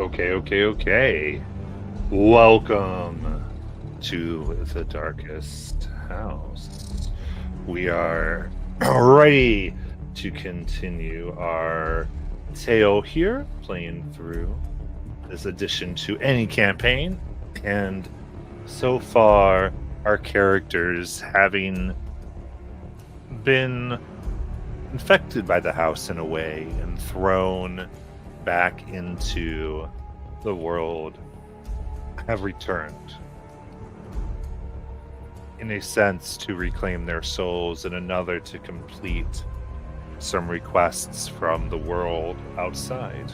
Okay. Welcome to the Darkest House. We are ready to continue our tale here, playing through this addition to any campaign. And so far, our characters, having been infected by the house in a way and thrown back into the world, have returned in a sense to reclaim their souls, and another to complete some requests from the world outside,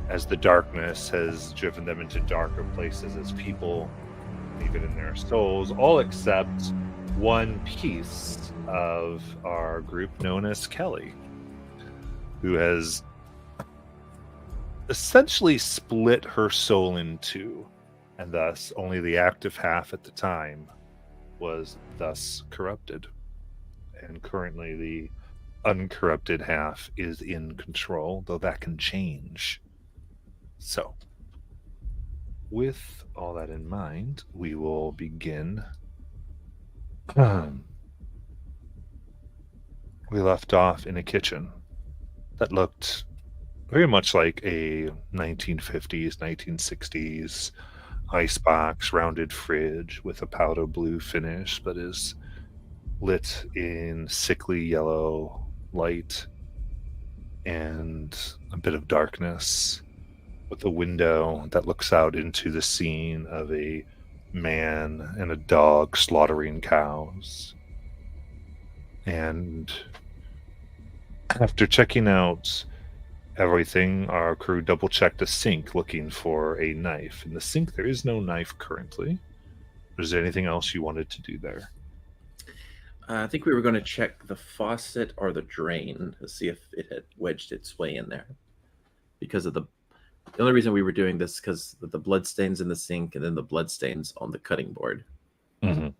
as the darkness has driven them into darker places as people, even in their souls, all except one piece of our group known as Kelly, who has essentially split her soul in two, and thus only the active half at the time was thus corrupted. And currently the uncorrupted half is in control, though that can change. So, with all that in mind, we will begin. We left off in a kitchen that looked very much like a 1950s, 1960s icebox rounded fridge with a powder blue finish, but is lit in sickly yellow light and a bit of darkness, with a window that looks out into the scene of a man and a dog slaughtering cows. And after checking out everything, our crew double-checked a sink looking for a knife. In the sink, there is no knife currently. Is there anything else you wanted to do there? I think we were going to check the faucet or the drain to see if it had wedged its way in there. Because of the only reason we were doing this because of the blood stains in the sink and then the blood stains on the cutting board. Mm-hmm.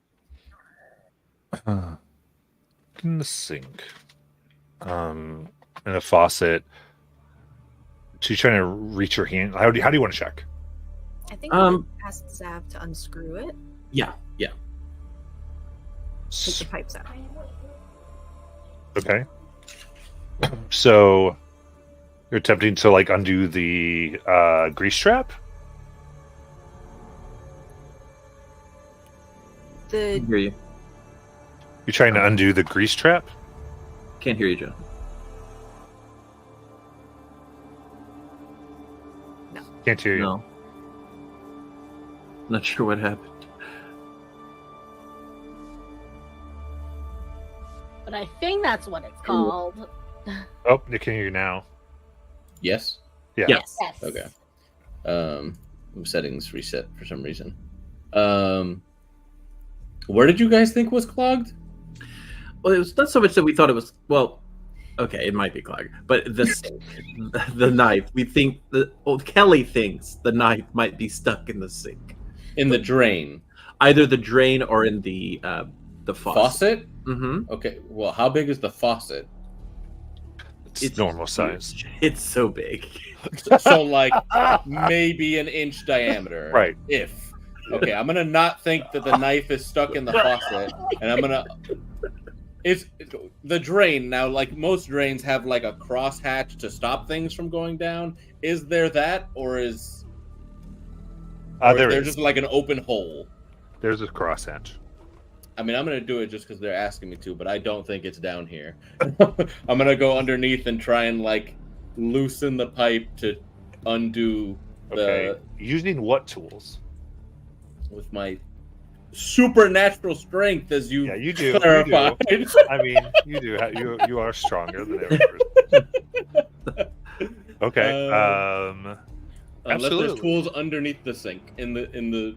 In the sink. And a faucet. She's trying to reach her hand. How do you want to check? I think we asked Zav to unscrew it. Yeah. Take the pipes out. Okay. So you're attempting to undo the grease trap? Can't hear you. You're trying to undo the grease trap? Can't hear you, Joe. Can't hear you. No. Not sure what happened. But I think that's what it's called. Oh, they can hear you now. Yes? Yeah. Yes. Okay. Settings reset for some reason. Where did you guys think was clogged? Well, it was not so much that we thought it was. Well, okay, it might be clogged, but the knife. We think Kelly thinks the knife might be stuck in the sink, In the drain. either the drain or in the faucet. Faucet? Mm-hmm. Okay. Well, how big is the faucet? It's normal size. It's so big. So maybe an inch diameter. Right. If. Okay, I'm gonna not think that the knife is stuck in the faucet, and I'm gonna. Is the drain now, most drains have a cross hatch to stop things from going down? Is there that, or is There there is. just an open hole? There's a crosshatch. I mean, I'm gonna do it just because they're asking me to, but I don't think it's down here. I'm gonna go underneath and try and loosen the pipe to undo Okay. Using what tools? with my supernatural strength, as you Yeah, you do. clarified. You do. I mean, you do. You are stronger than ever. Okay. Unless Absolutely. there's tools underneath the sink in the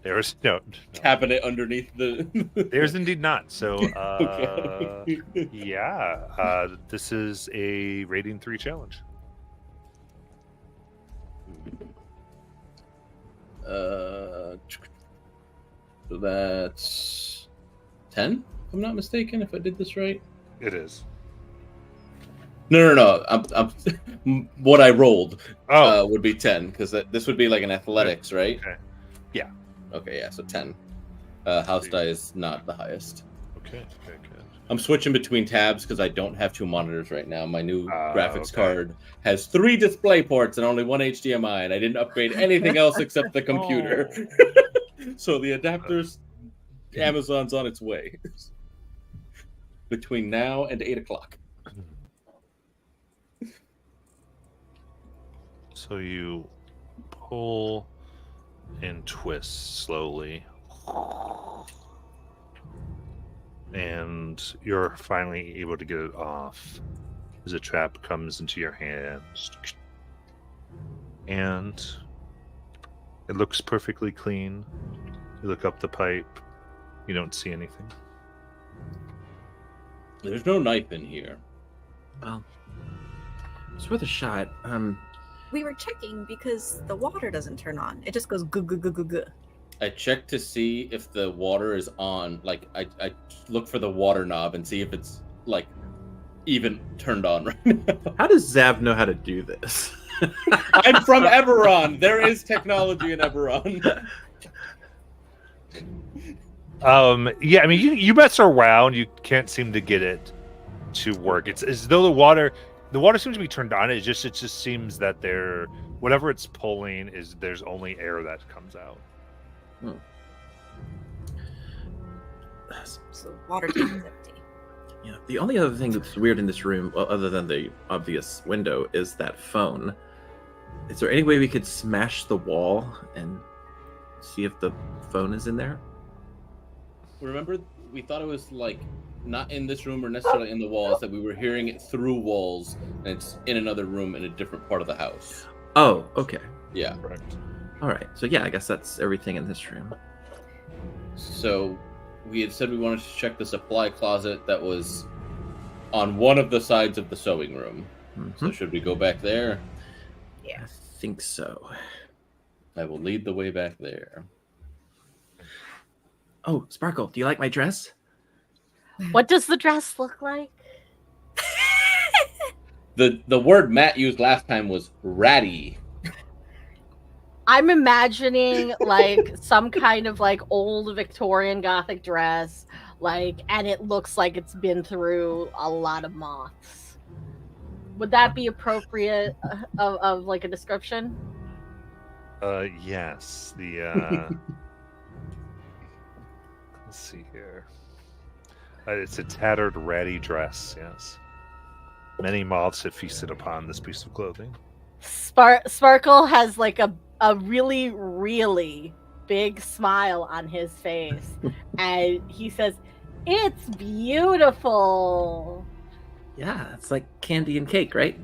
There's no. cabinet underneath the. There's indeed not. So, Okay. yeah. This is a rating 3 challenge. So that's 10, if I'm not mistaken, if I did this right. It is. No. What I rolled Oh, would be 10 because this would be like an athletics, right? okay. Yeah. Okay, yeah. So 10. House die is not the highest. Okay, good. I'm switching between tabs because I don't have 2 monitors right now. My new graphics okay. card has 3 display ports and only 1 HDMI, and I didn't upgrade anything else except the computer. So the adapters, Amazon's on its way. Between now and 8 o'clock. So you pull and twist slowly. And you're finally able to get it off as a trap comes into your hands. And it looks perfectly clean. You look up the pipe. You don't see anything. There's no knife in here. Well, it's worth a shot. We were checking because the water doesn't turn on. It just goes gu. I checked to see if the water is on. Like, I look for the water knob and see if it's, like, even turned on right now. How does Zav know how to do this? I'm from Eberron. There is technology in Eberron. Yeah, I mean, you mess around, you can't seem to get it to work. It's as though the water seems to be turned on. It just seems that whatever it's pulling there's only air that comes out. So the water tank is empty. Yeah. The only other thing that's weird in this room, well, other than the obvious window, is that phone. Is there any way we could smash the wall and see if the phone is in there? Remember, we thought it was, like, not in this room or necessarily in the walls, that we were hearing it through walls, and it's in another room in a different part of the house. Oh, okay. Yeah. Correct. All right. So yeah, I guess that's everything in this room. So we had said we wanted to check the supply closet that was on one of the sides of the sewing room. So should we go back there? Yeah. I think so. I will lead the way back there. Oh, Sparkle, do you like my dress? What does the dress look like? The word Matt used last time was ratty. I'm imagining like some kind of like old Victorian Gothic dress, like, and it looks like it's been through a lot of moths. Would that be appropriate of like a description? Yes. The let's see here. It's a tattered, ratty dress. Yes. Many moths have feasted upon this piece of clothing. Sparkle has like a really, really big smile on his face, and he says, "It's beautiful." Yeah, it's like candy and cake, right?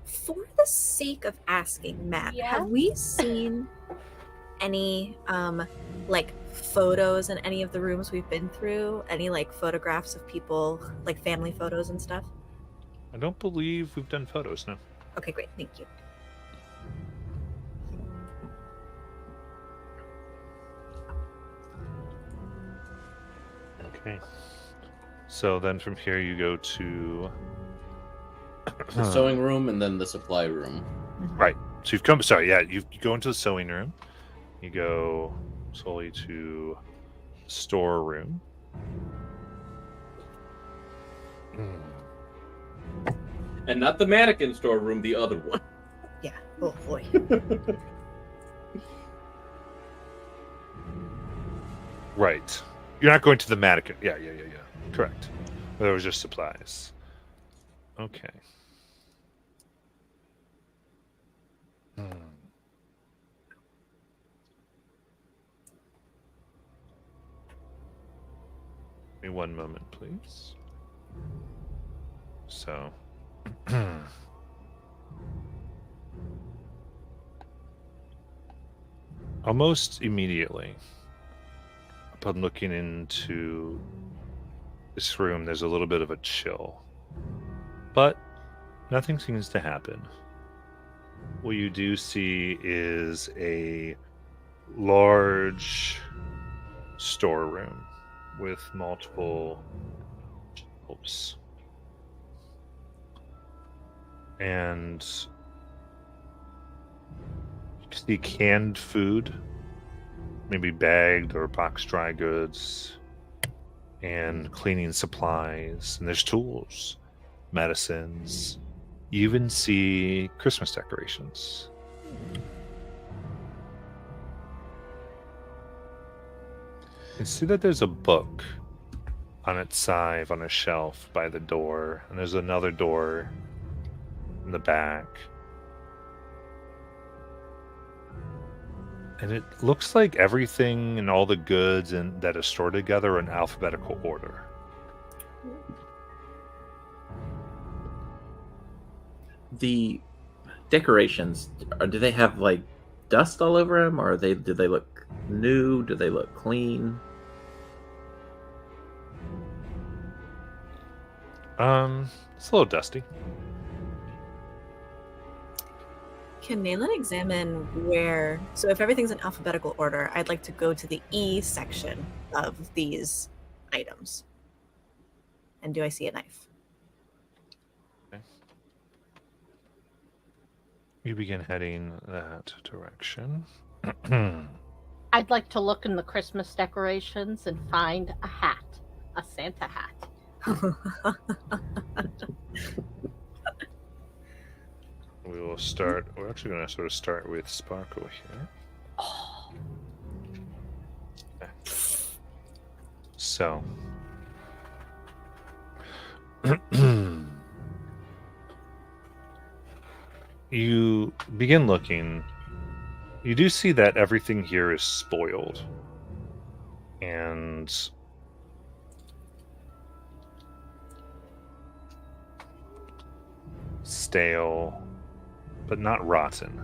For the sake of asking, Matt, Yeah? have we seen any like photos in any of the rooms we've been through? Any like photographs of people, like family photos and stuff? I don't believe we've done photos now. Okay, great, thank you. Okay. So then from here you go to The sewing room and then the supply room. Right. So you've come. Sorry, yeah. You go into the sewing room. You go slowly to storeroom. And not the mannequin storeroom, the other one. Yeah. Oh boy. Right. You're not going to the mannequin. Yeah. Correct. There was just supplies. Okay. Give me one moment, please. So. Almost immediately, upon looking into this room, there's a little bit of a chill. But nothing seems to happen. What you do see is a large storeroom with multiple shelves. and you see canned food, maybe bagged or boxed dry goods, and cleaning supplies, and there's tools, medicines. You even see Christmas decorations. You see that there's a book on its side on a shelf by the door, and there's another door in the back. And it looks like everything and all the goods and that is stored together in alphabetical order. The decorations, do they have like dust all over them, or do they look new? Do they look clean? It's a little dusty. Can Nayland examine where? So if everything's in alphabetical order, I'd like to go to the E section of these items. And do I see a knife? Okay. You begin heading that direction. I'd like to look in the Christmas decorations and find a hat, a Santa hat. We will start. We're actually going to sort of start with Sparkle here. Oh, Okay. So, you begin looking. You do see that everything here is spoiled and stale, but not rotten.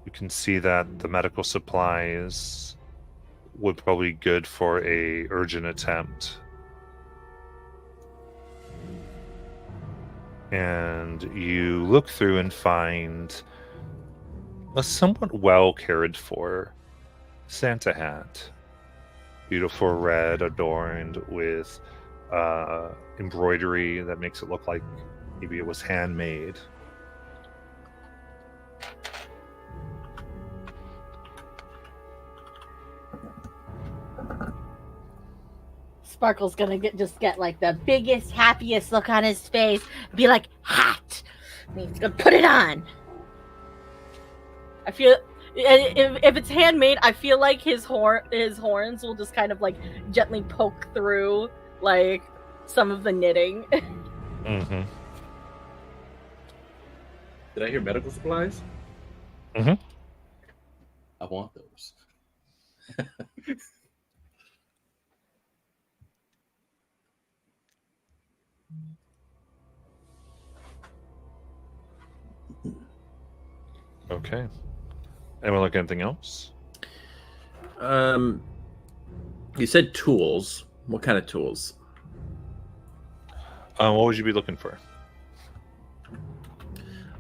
You can see that the medical supplies would probably be good for a urgent attempt. And you look through and find a somewhat well cared for Santa hat. Beautiful red, adorned with embroidery that makes it look like maybe it was handmade. Sparkle's gonna just get like the biggest, happiest look on his face, and be like, hat! And he's gonna put it on. I feel if it's handmade, I feel like his horns will just kind of like gently poke through like some of the knitting. Mm-hmm. Did I hear medical supplies? Mhm. I want those. Okay. Anyone look at anything else? You said tools. What kind of tools? What would you be looking for?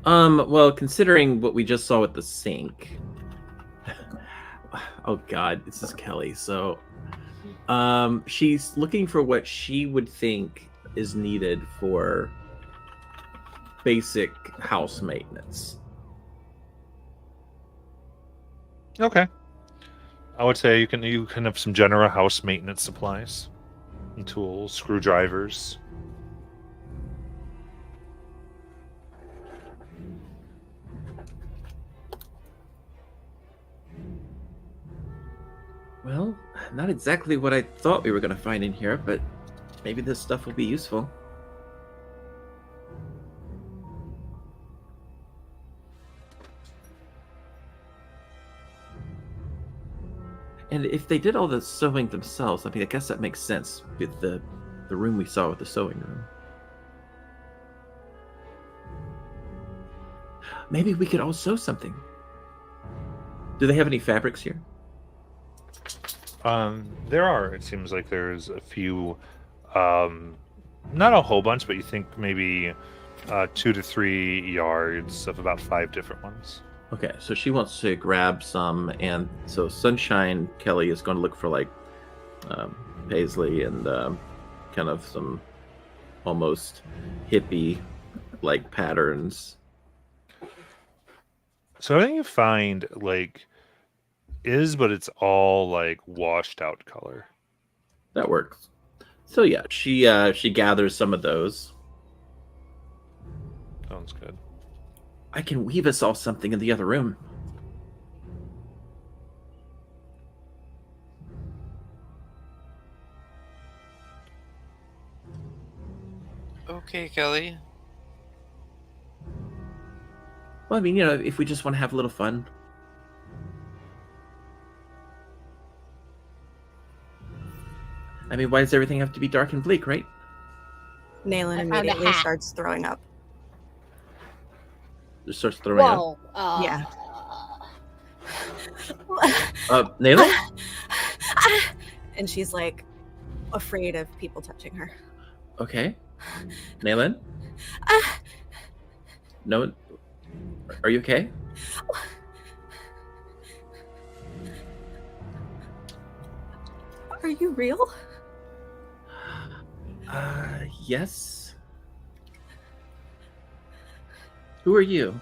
Well, considering what we just saw with the sink. Oh God, this is Kelly. So, she's looking for what she would think is needed for basic house maintenance. Okay. I would say you can have some general house maintenance supplies and tools, screwdrivers. Well, not exactly what I thought we were going to find in here, but maybe this stuff will be useful. And if they did all the sewing themselves, I mean, I guess that makes sense with the room we saw with the sewing room. Maybe we could all sew something. Do they have any fabrics here? There are. It seems like there's a few, not a whole bunch, but you think maybe 2 to 3 yards of about 5 different ones. Okay, so she wants to grab some, and so Sunshine Kelly is going to look for like Paisley and kind of some almost hippie like patterns. So everything you find like but it's all like washed out color. That works. So yeah, she gathers some of those. Sounds good. I can weave us all something in the other room. Okay, Kelly. Well, I mean, if we just want to have a little fun. I mean, why does everything have to be dark and bleak, right? Nayland I found a immediately hat. starts throwing up. Just starts throwing up. Whoa. Yeah. Nayland? And she's like afraid of people touching her. Okay. Nayland? No. Are you okay? Are you real? Yes. Who are you?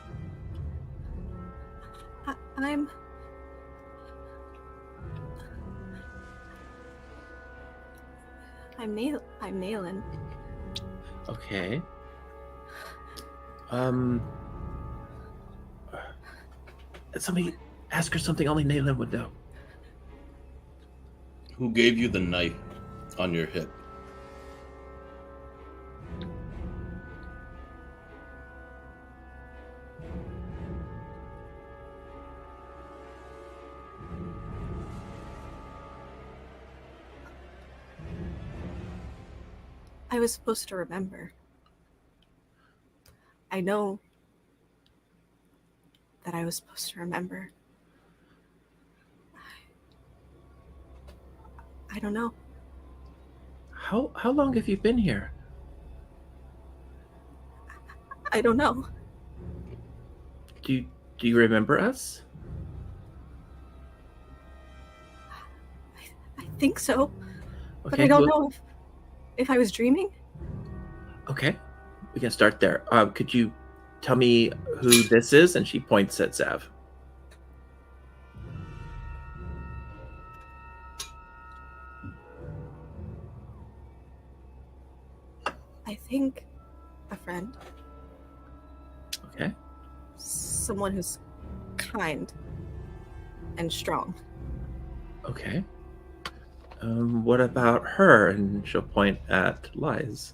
I'm Nayland. Okay. Somebody ask her something only Nayland would know. Who gave you the knife on your hip? I was supposed to remember. I know that I was supposed to remember. I don't know. How long have you been here? I don't know. Do you remember us? I think so, but Okay, I don't well- know if I was dreaming. Okay, we can start there. Could you tell me who this is? And she points at Zav. I think a friend, Okay. someone who's kind and strong. Okay. What about her? And she'll point at Liz.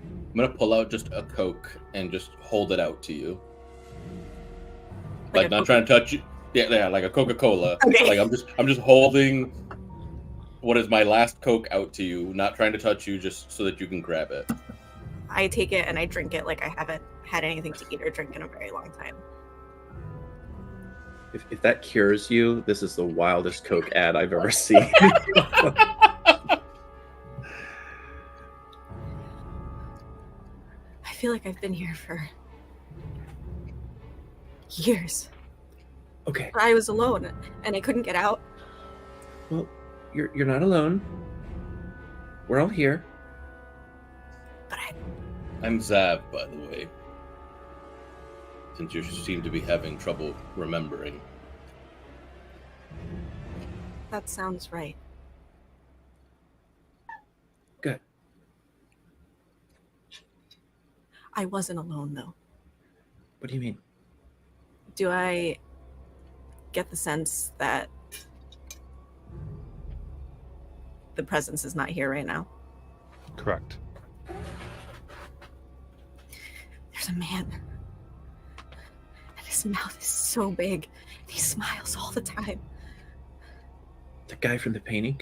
I'm gonna pull out just a Coke and just hold it out to you. Like Like a not Coca- trying to touch you. Yeah, like a Coca-Cola. Okay. Like I'm just holding what is my last Coke out to you, not trying to touch you, just so that you can grab it. I take it and I drink it like I haven't had anything to eat or drink in a very long time. If that cures you, this is the wildest Coke ad I've ever seen. I feel like I've been here for years. Okay. I was alone and I couldn't get out. Well, you're not alone. We're all here. But I'm Zav, by the way. Since you seem to be having trouble remembering. that sounds right. Good. I wasn't alone though. What do you mean? Do I get the sense that the presence is not here right now? Correct. There's a man. And his mouth is so big. And he smiles all the time. The guy from the painting?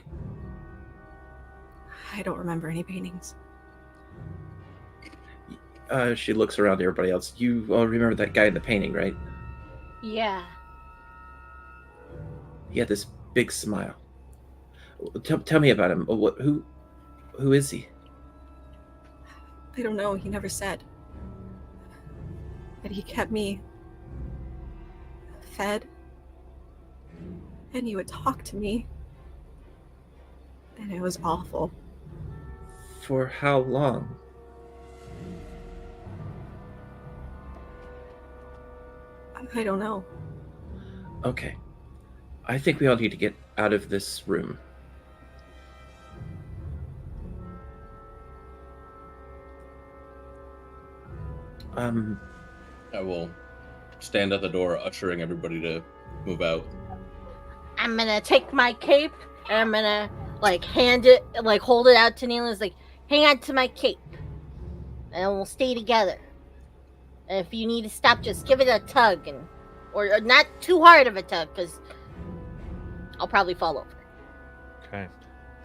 I don't remember any paintings. She looks around to everybody else. You all remember that guy in the painting, right? Yeah. He had this big smile. Tell me about him. Who is he? I don't know. He never said. But he kept me fed. And he would talk to me. And it was awful. For how long? I don't know. Okay. I think we all need to get out of this room. I will stand at the door, ushering everybody to move out. I'm gonna take my cape and I'm gonna like hand it, like hold it out to Neil. It's like, hang on to my cape, and we'll stay together. And if you need to stop, just give it a tug, and or not too hard of a tug, because I'll probably fall over. Okay.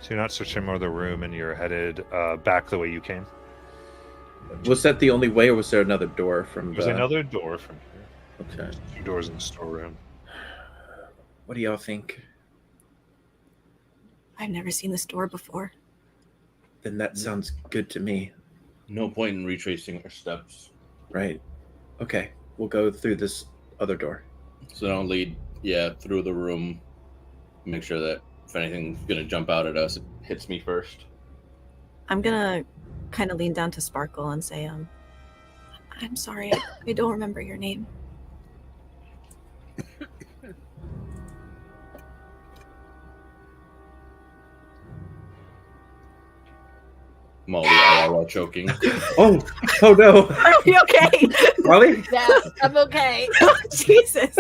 So you're not searching more of the room, and you're headed back the way you came. Was that the only way, or was there another door from There's the... another door from here. Okay. 2 doors in the storeroom. What do y'all think? I've never seen this door before. Then that sounds good to me. No point in retracing our steps. Right. Okay. We'll go through this other door. So don't lead, through the room. Make sure that if anything's gonna jump out at us, it hits me first. I'm gonna kind of lean down to Sparkle and say, I'm sorry, I don't remember your name. Molly IRL choking. Oh no. Are you okay? Molly? Yeah, I'm okay. Oh, Jesus.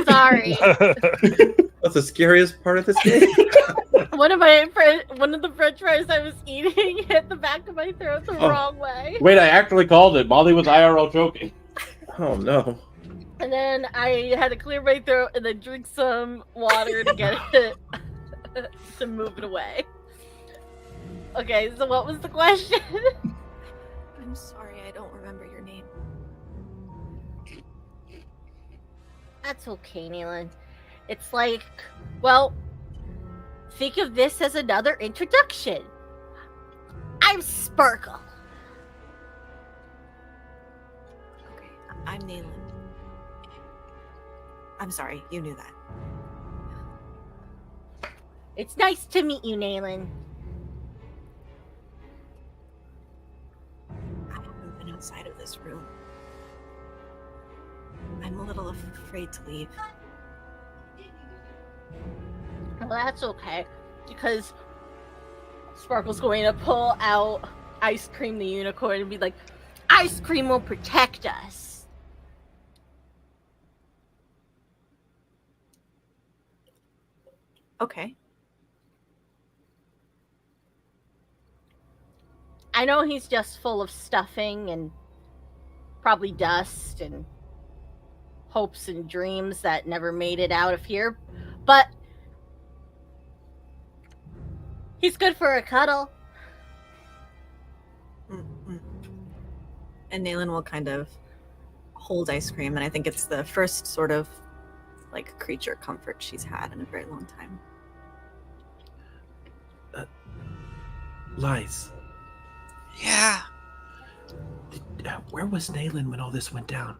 Sorry. That's the scariest part of this game. One of the French fries I was eating hit the back of my throat the wrong way, Wait, I actually called it. Molly was IRL choking. Oh no. and then I had to clear my throat and then drink some water to get it to move it away. Okay, so what was the question? I'm sorry, I don't remember your name. That's okay, Neelan. It's like, well, think of this as another introduction. I'm Sparkle. Okay, I'm Nayland. I'm sorry, you knew that. It's nice to meet you, Neelan. I haven't been outside of this room. I'm a little afraid to leave. Well, that's okay, because Sparkle's going to pull out Ice Cream the unicorn and be like, Ice Cream will protect us. Okay. I know he's just full of stuffing and probably dust and hopes and dreams that never made it out of here, but he's good for a cuddle. Mm-hmm. And Nayland will kind of hold Ice Cream, and I think it's the first sort of like creature comfort she's had in a very long time. Lies. Yeah, Where was Nayland when all this went down?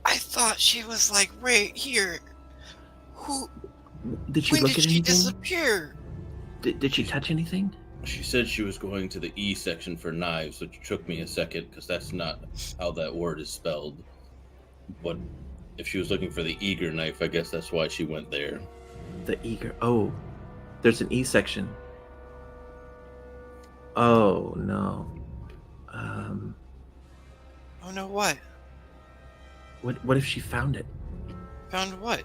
I thought she was like right here. Did she When look did at she anything? disappear? Did she touch anything? She said she was going to the E section for knives, which took me a second because that's not how that word is spelled. But if she was looking for the eager knife, I guess that's why she went there. The eager. Oh, there's an E section. Oh no. Oh no, what? What if she found it? Found what?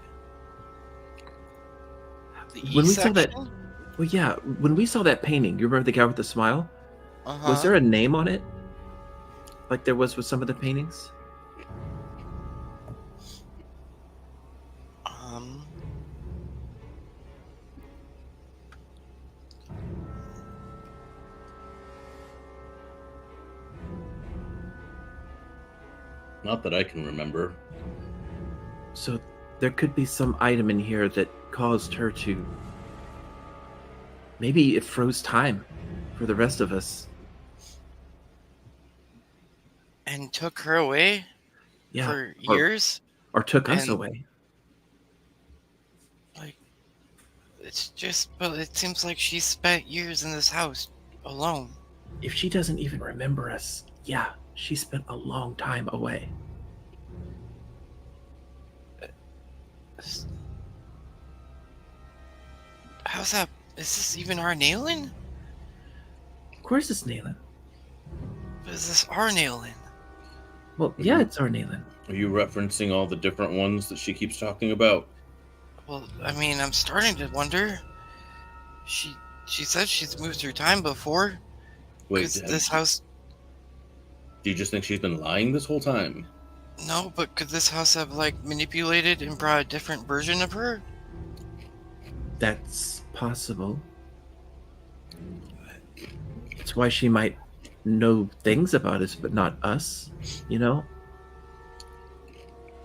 The When we saw that- E-section? Well, yeah. When we saw that painting, you remember the guy with the smile? Uh-huh. Was there a name on it? Like there was with some of the paintings? Not that I can remember. So there could be some item in here that caused her to... Maybe it froze time for the rest of us. And took her away Yeah. for or- years? Or took us And- away. Like, it's just, but it seems like she spent years in this house alone. If she doesn't even remember us, yeah, she spent a long time away. How's that? Is this even our Nayland? Of course it's Nayland. Is this our Nayland? Well, yeah, it's our Nayland. Are you referencing all the different ones that she keeps talking about? Well, I mean, I'm starting to wonder. She said she's moved through time before. Wait, 'Cause this house. do you just think she's been lying this whole time? No, but could this house have like manipulated and brought a different version of her? That's possible. It's why she might know things about us, but not us, you know?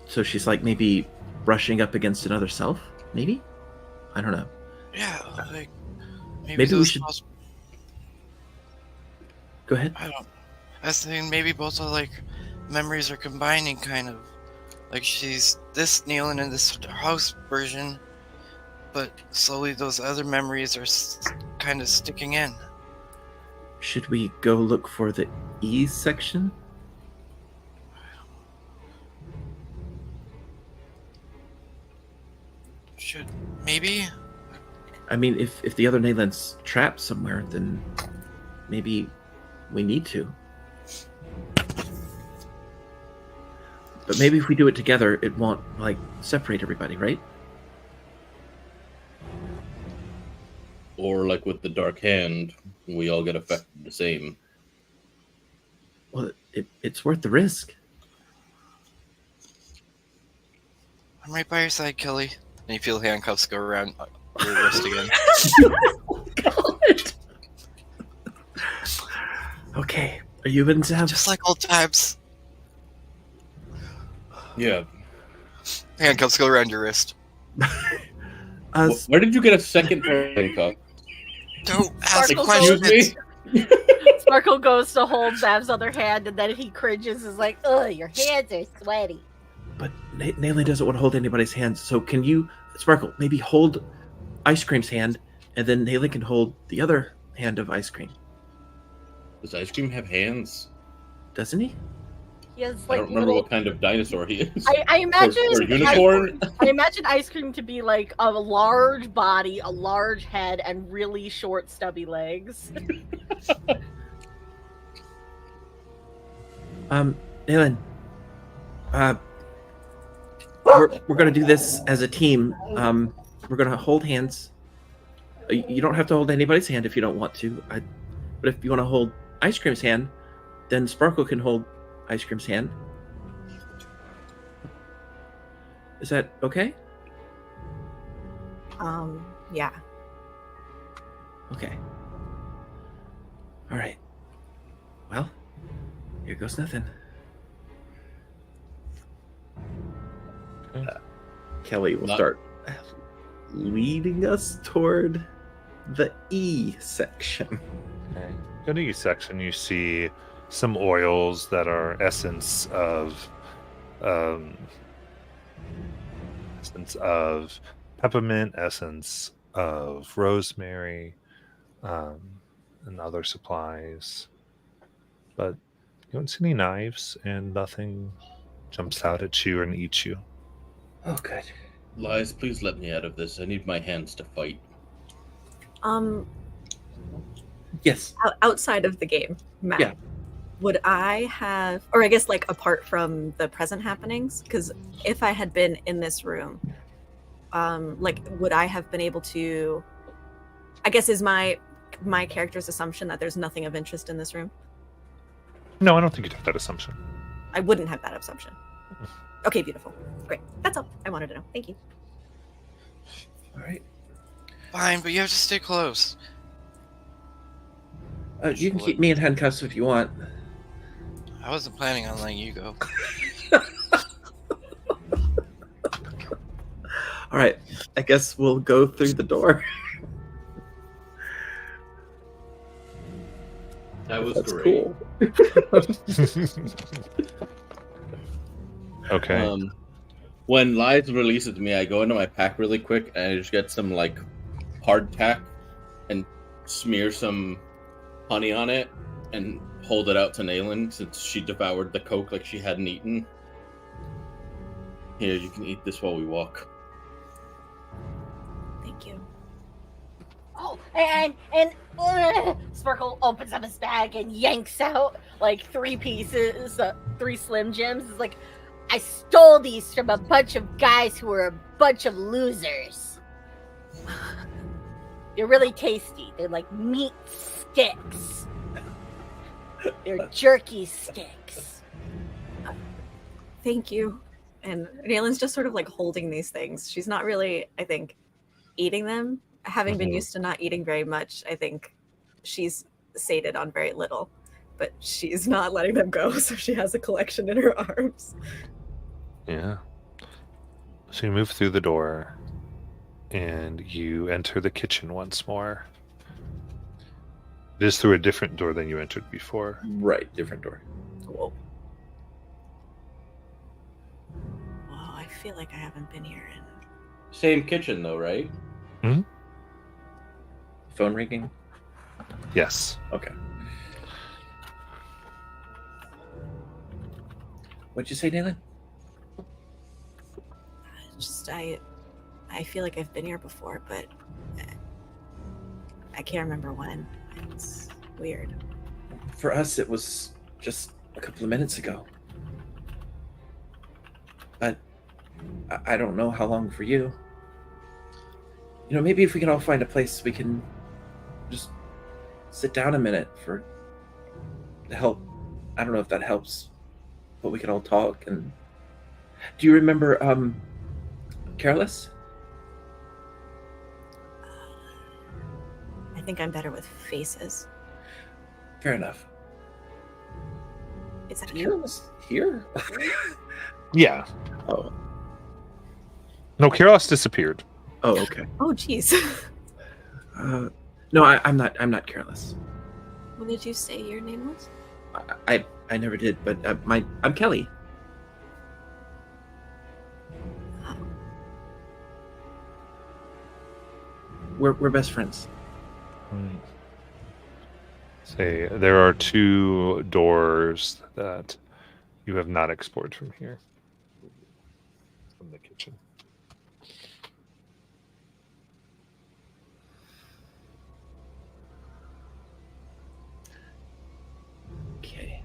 So she's like maybe brushing up against another self? Maybe? I don't know. Yeah, like Maybe we those should- house- Go ahead. I was thinking maybe both of like memories are combining, kind of. Like she's this Nealon in this house version, but slowly those other memories are kind of sticking in. Should we go look for the E section? Should maybe? I mean, if the other Nayland's trapped somewhere, then maybe we need to. But maybe if we do it together, it won't, like, separate everybody, right? Or like with the Dark Hand, we all get affected the same. Well, it's worth the risk. I'm right by your side, Kelly. And you feel handcuffs go around your wrist again. God. Okay, are you in, Zav? Just like old times. Yeah. Handcuffs go around your wrist. Where did you get a second pair of handcuffs? Don't ask Sparkle Excuse questions. me? Sparkle goes to hold Zav's other hand, and then he cringes, is like, ugh, your hands are sweaty. But Nayland doesn't want to hold anybody's hands, so can you, Sparkle, maybe hold Ice Cream's hand, and then Nayland can hold the other hand of Ice Cream. Does Ice Cream have hands? Doesn't he? He has I like don't remember what kind of dinosaur he is. I imagine or unicorn? I imagine Ice Cream to be like a large body, a large head, and really short, stubby legs. Nayland, we're gonna do this as a team. We're gonna hold hands. You don't have to hold anybody's hand if you don't want to. But if you want to hold Ice Cream's hand, then Sparkle can hold Ice Cream's hand. Is that okay? Yeah. Okay. All right. Well, here goes nothing. Kelly will Not- start leading us toward the E section. Okay. In the E section, you see some oils that are essence of peppermint, essence of rosemary, and other supplies. But you don't see any knives, and nothing jumps out at you and eats you. Oh, good. Lies, please let me out of this. I need my hands to fight. Yes. Outside of the game, Matt, Yeah. would I have, or I guess like apart from the present happenings, because if I had been in this room, like would I have been able to? I guess is my character's assumption that there's nothing of interest in this room. No, I don't think you'd have that assumption. I wouldn't have that assumption. Okay, beautiful, great. That's all I wanted to know. Thank you. All right. Fine, but you have to stay close. You can keep me in handcuffs if you want. I wasn't planning on letting you go. All right. I guess we'll go through the door. That was That's great. cool. Okay. When Lies releases me, I go into my pack really quick and I just get some like hardtack and smear some honey on it and hold it out to Nayland since she devoured the Coke like she hadn't eaten. Here, you can eat this while we walk. Thank you. Oh, and Sparkle opens up his bag and yanks out like 3 pieces, 3 Slim Jims. It's like, I stole these from a bunch of guys who were a bunch of losers. They're really tasty. They're like meat sticks. They're jerky sticks. Thank you. And Naelin's just sort of like holding these things. She's not really, I think, eating them. Having been Mhm. used to not eating very much, I think she's sated on very little. But she's not letting them go, so she has a collection in her arms. Yeah. So you move through the door and you enter the kitchen once more. It is through a different door than you entered before. Right, different door. Whoa. Whoa, I feel like I haven't been here in... Same kitchen though, right? Phone ringing. Yes. Okay. What'd you say, Naylin? Just, I feel like I've been here before, but I can't remember when. It's weird. For us, it was just a couple of minutes ago. But I don't know how long for you. You know, maybe if we can all find a place, we can just sit down a minute for help. I don't know if that helps, but we can all talk. And do you remember Careless? I think I'm better with faces. Fair enough. Is that you? Careless here? Yeah. Oh. No, Kiros disappeared. Oh, okay. Oh, jeez. No, I'm not. I'm not Careless. What did you say your name was? I never did, but I'm Kelly. Oh, We're best friends. Say there are 2 doors that you have not explored from here. From the kitchen. Okay.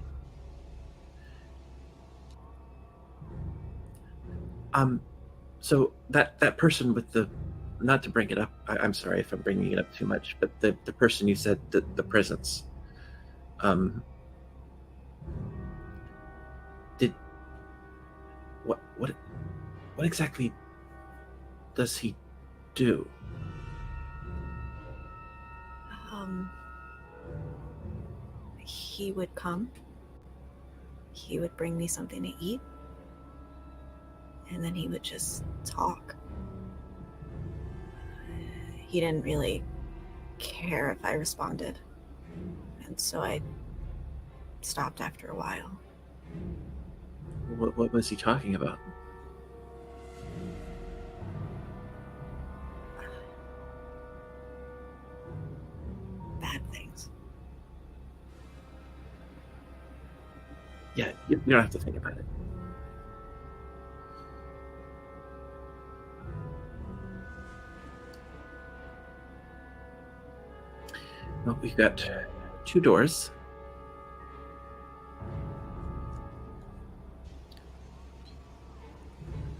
So that person with the, not to bring it up, I'm sorry if I'm bringing it up too much, but the person you said the presence, did what exactly does he do? He would come. He would bring me something to eat. And then he would just talk. He didn't really care if I responded. And so I stopped after a while. What was he talking about? Bad things. Yeah, you don't have to think about it. Well, we've got 2 doors.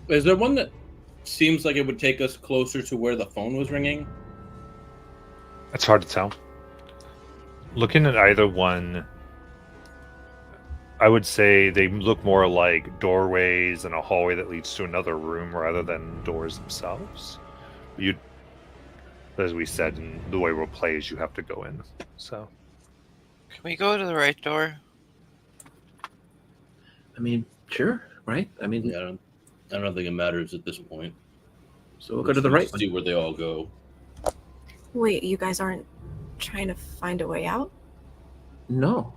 Is there one that seems like it would take us closer to where the phone was ringing? It's hard to tell. Looking at either one, I would say they look more like doorways in a hallway that leads to another room rather than doors themselves. You, as we said, in the way we'll play is you have to go in. So Can we go to the right door? I mean, sure, right? I mean, Yeah, I don't think it matters at this point. so we'll go to the right one. See where they all go. Wait, you guys aren't trying to find a way out? No.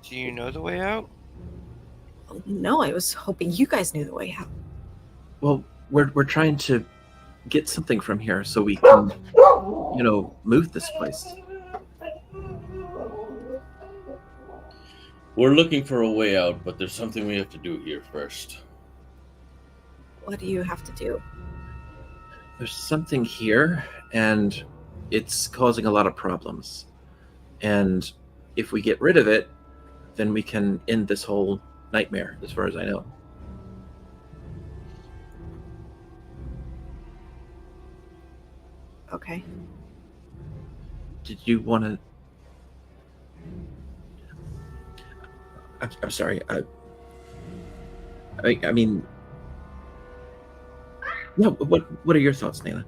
Do you know the way out? Oh, no, I was hoping you guys knew the way out. Well, we're trying to get something from here so we can, move this place. We're looking for a way out, but there's something we have to do here first. What do you have to do? There's something here, and it's causing a lot of problems. And if we get rid of it, then we can end this whole nightmare, as far as I know. Okay. Did you want to? I'm sorry. I mean, no. What are your thoughts, Nayla?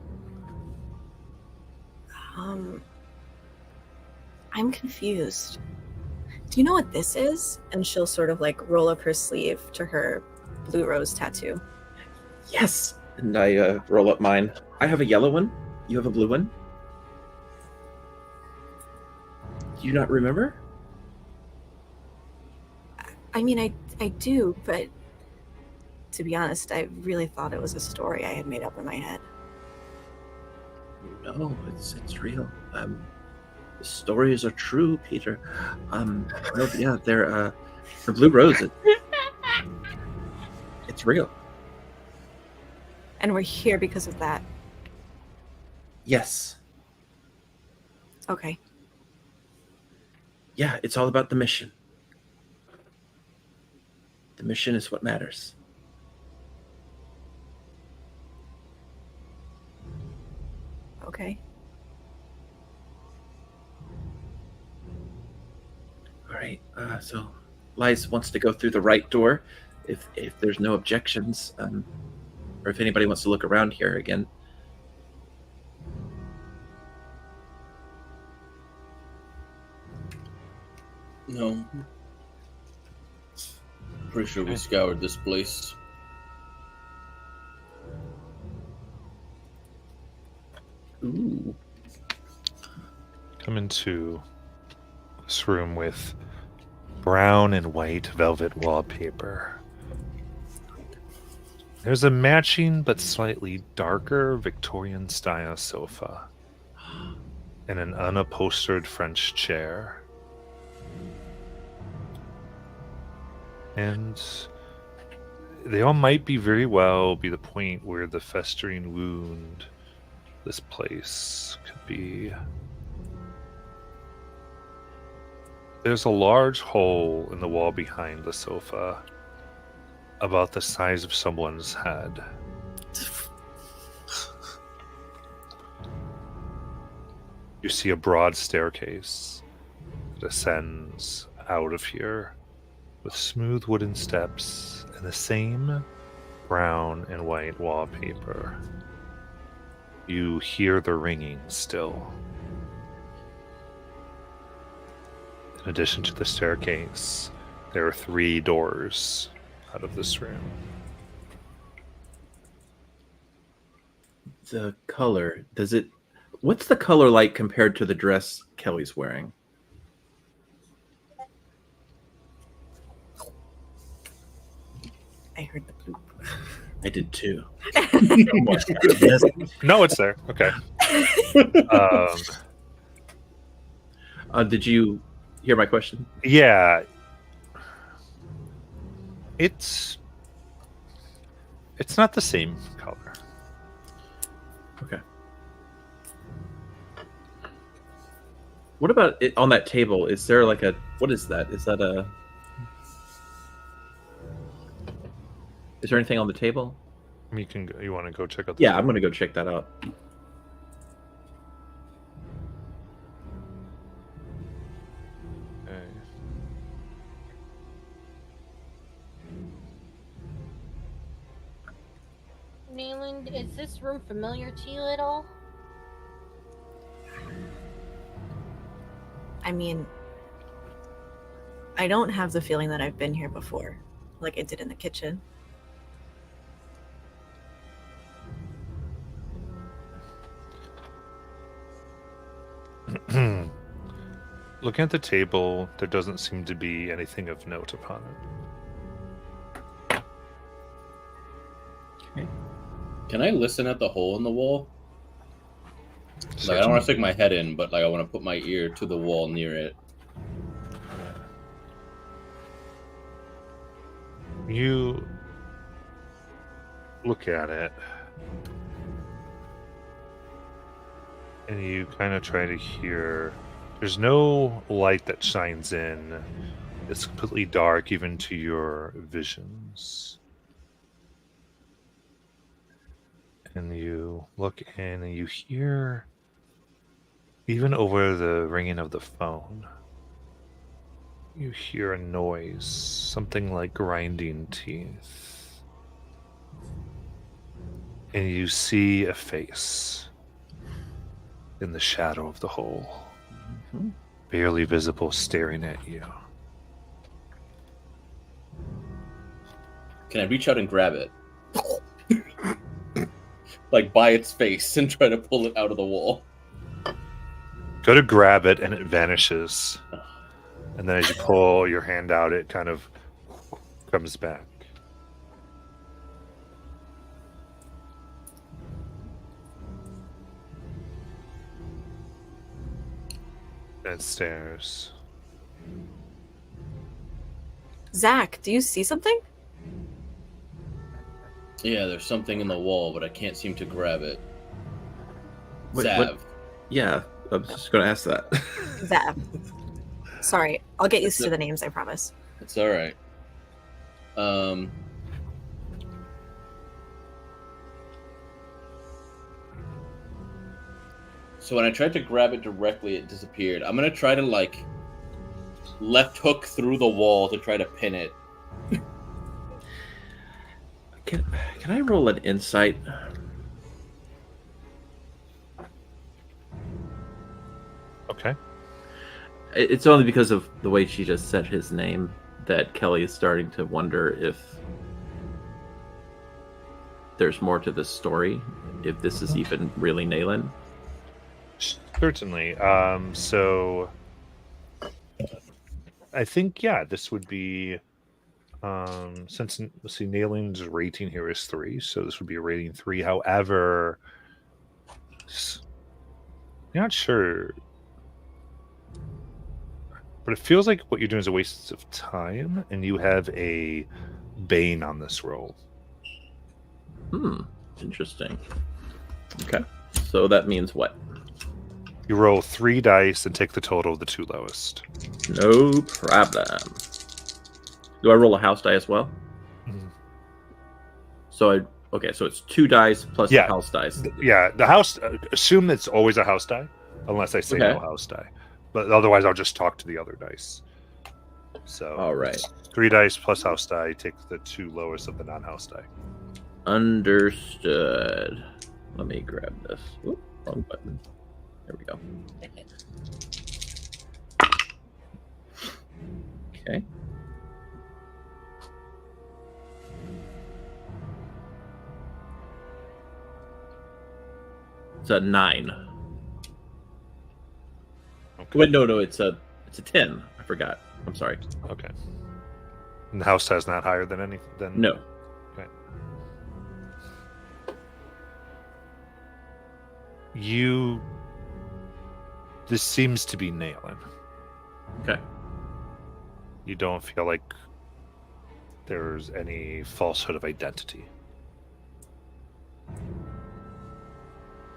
I'm confused. Do you know what this is? And she'll sort of like roll up her sleeve to her blue rose tattoo. Yes. And I roll up mine. I have a yellow one. You have a blue one. Do you not remember? I mean, I do, but to be honest, I really thought it was a story I had made up in my head. No, it's real. The stories are true, Peter. No, yeah, they're the blue rose. It's real. And we're here because of that. Yes. Okay. Yeah, it's all about the mission. The mission is what matters. Okay. All right. So, Lies wants to go through the right door, if there's no objections, or if anybody wants to look around here again. No. Pretty sure we scoured this place. Ooh. Come into this room with brown and white velvet wallpaper. There's a matching but slightly darker Victorian style sofa and an unupholstered French chair. And they all might be very well be the point where the festering wound this place could be. There's a large hole in the wall behind the sofa, about the size of someone's head. You see a broad staircase that ascends out of here with smooth wooden steps and the same brown and white wallpaper. You hear the ringing still. In addition to the staircase, there are 3 doors out of this room. The color, what's the color like compared to the dress Kelly's wearing? I heard the bloop. I did too. No, it's there. Okay. Did you hear my question? Yeah. It's not the same color. Okay. What about it on that table? Is there like what is that? Is that is there anything on the table? You want to go check out Yeah, I'm gonna go check that out. Okay. Nayland, is this room familiar to you at all? I mean, I don't have the feeling that I've been here before, like I did in the kitchen. Looking at the table, there doesn't seem to be anything of note upon it. Okay. Can I listen at the hole in the wall? Like, I don't want to stick my head in, but like I want to put my ear to the wall near it. You look at it, And you kind of try to hear. There's no light that shines in. It's completely dark, even to your visions. And you look in and you hear, even over the ringing of the phone, you hear a noise, something like grinding teeth. And you see a face in the shadow of the hole, barely visible, staring at you. Can I reach out and grab it? Like by its face and try to pull it out of the wall. Go to grab it and it vanishes. And then as you pull your hand out, it kind of comes back. And stares. Zach, do you see something? Yeah, there's something in the wall, but I can't seem to grab it. What- Zav. what- Yeah, I was just going to ask that. Zach. Sorry, I'll get used That's to the names, I promise. It's all right. So when I tried to grab it directly, it disappeared. I'm gonna try to like left hook through the wall to try to pin it. Can I roll an insight? Okay. It's only because of the way she just said his name that Kelly is starting to wonder if there's more to this story, if this is even really Nayland. Certainly. So I think, yeah, this would be since, let's see, Nayland's rating here is 3, so this would be a rating 3. However, not sure, but it feels like what you're doing is a waste of time, and you have a Bane on this roll. Interesting. Okay, so that means what? You roll 3 dice and take the total of the 2 lowest. No problem. Do I roll a house die as well? Mhm. So so it's 2 dice plus Yeah. the house dice. Yeah, the house. Assume it's always a house die, unless I say Okay. no house die. But otherwise, I'll just talk to the other dice. So, All right. 3 dice plus house die. Take the 2 lowest of the non-house die. Understood. Let me grab this. Oop, wrong button. There we go. Okay. It's a 9. Okay. Wait, no, it's a 10. I forgot. I'm sorry. Okay. And the house die is not higher than anything. Then No. This seems to be Nayland. Okay. You don't feel like there's any falsehood of identity.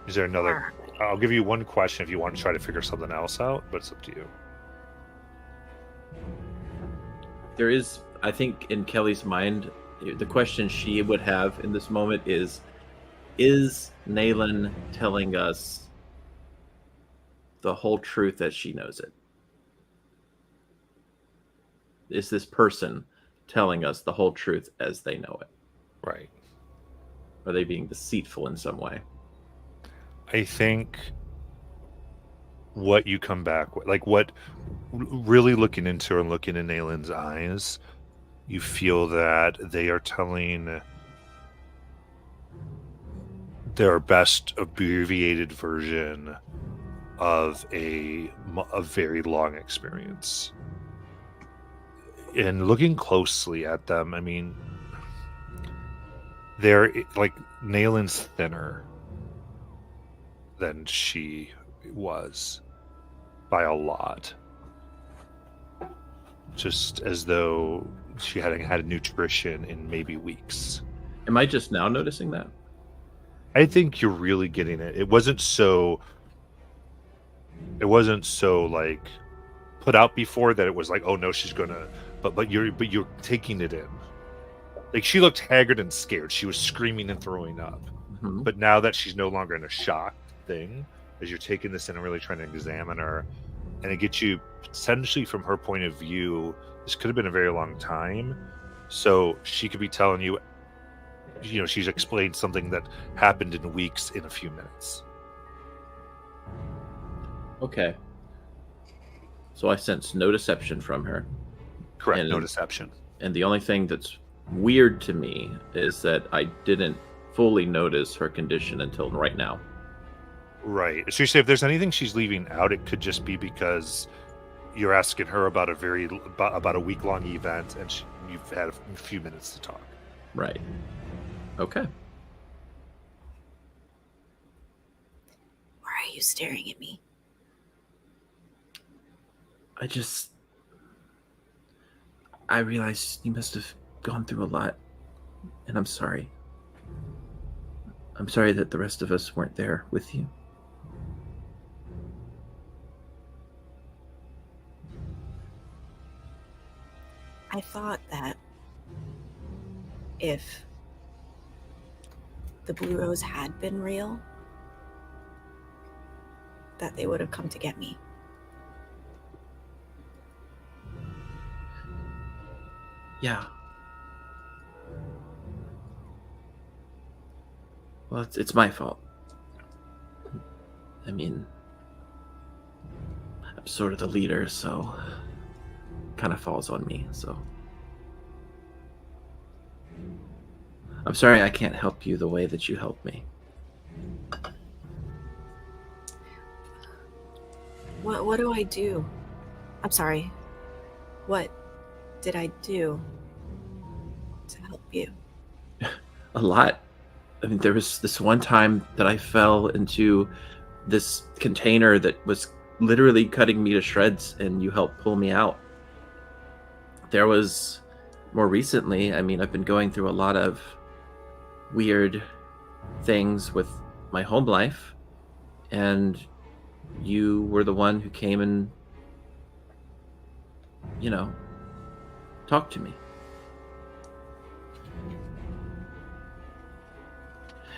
Is there another? I'll give you one question if you want to try to figure something else out, but it's up to you. There is, I think, in Kelly's mind, the question she would have in this moment is Nayland telling us the whole truth as she knows it? Is this person telling us the whole truth as they know it? Right. Are they being deceitful in some way? I think what you come back with, like what really looking into and looking in Nayland's eyes, you feel that they are telling their best abbreviated version of a very long experience. And looking closely at them, I mean, they're like Nayland's thinner than she was by a lot. Just as though she hadn't had nutrition in maybe weeks. Am I just now noticing that? I think you're really getting it. It wasn't so It wasn't so like put out before that it was like, oh no, she's gonna. But you're taking it in. Like she looked haggard and scared. She was screaming and throwing up. Mhm. But now that she's no longer in a shock thing, as you're taking this in and really trying to examine her, and it gets you potentially from her point of view, this could have been a very long time. So she could be telling you, she's explained something that happened in weeks in a few minutes. Okay. So I sense no deception from her. Correct, no And- deception. And the only thing that's weird to me is that I didn't fully notice her condition until right now. Right. So you say if there's anything she's leaving out, it could just be because you're asking her about about a week-long event, and you've had a few minutes to talk. Right. Okay. Why are you staring at me? I realized you must have gone through a lot, and I'm sorry. I'm sorry that the rest of us weren't there with you. I thought that if the Blue Rose had been real, that they would have come to get me. Yeah. Well, it's my fault. I mean, I'm sort of the leader, so kind of falls on me, so. I'm sorry I can't help you the way that you helped me. What do I do? I'm sorry. What did I do to help you? A lot. I mean, there was this one time that I fell into this container that was literally cutting me to shreds, and you helped pull me out. There was more recently, I mean, I've been going through a lot of weird things with my home life, and you were the one who came and, talked to me.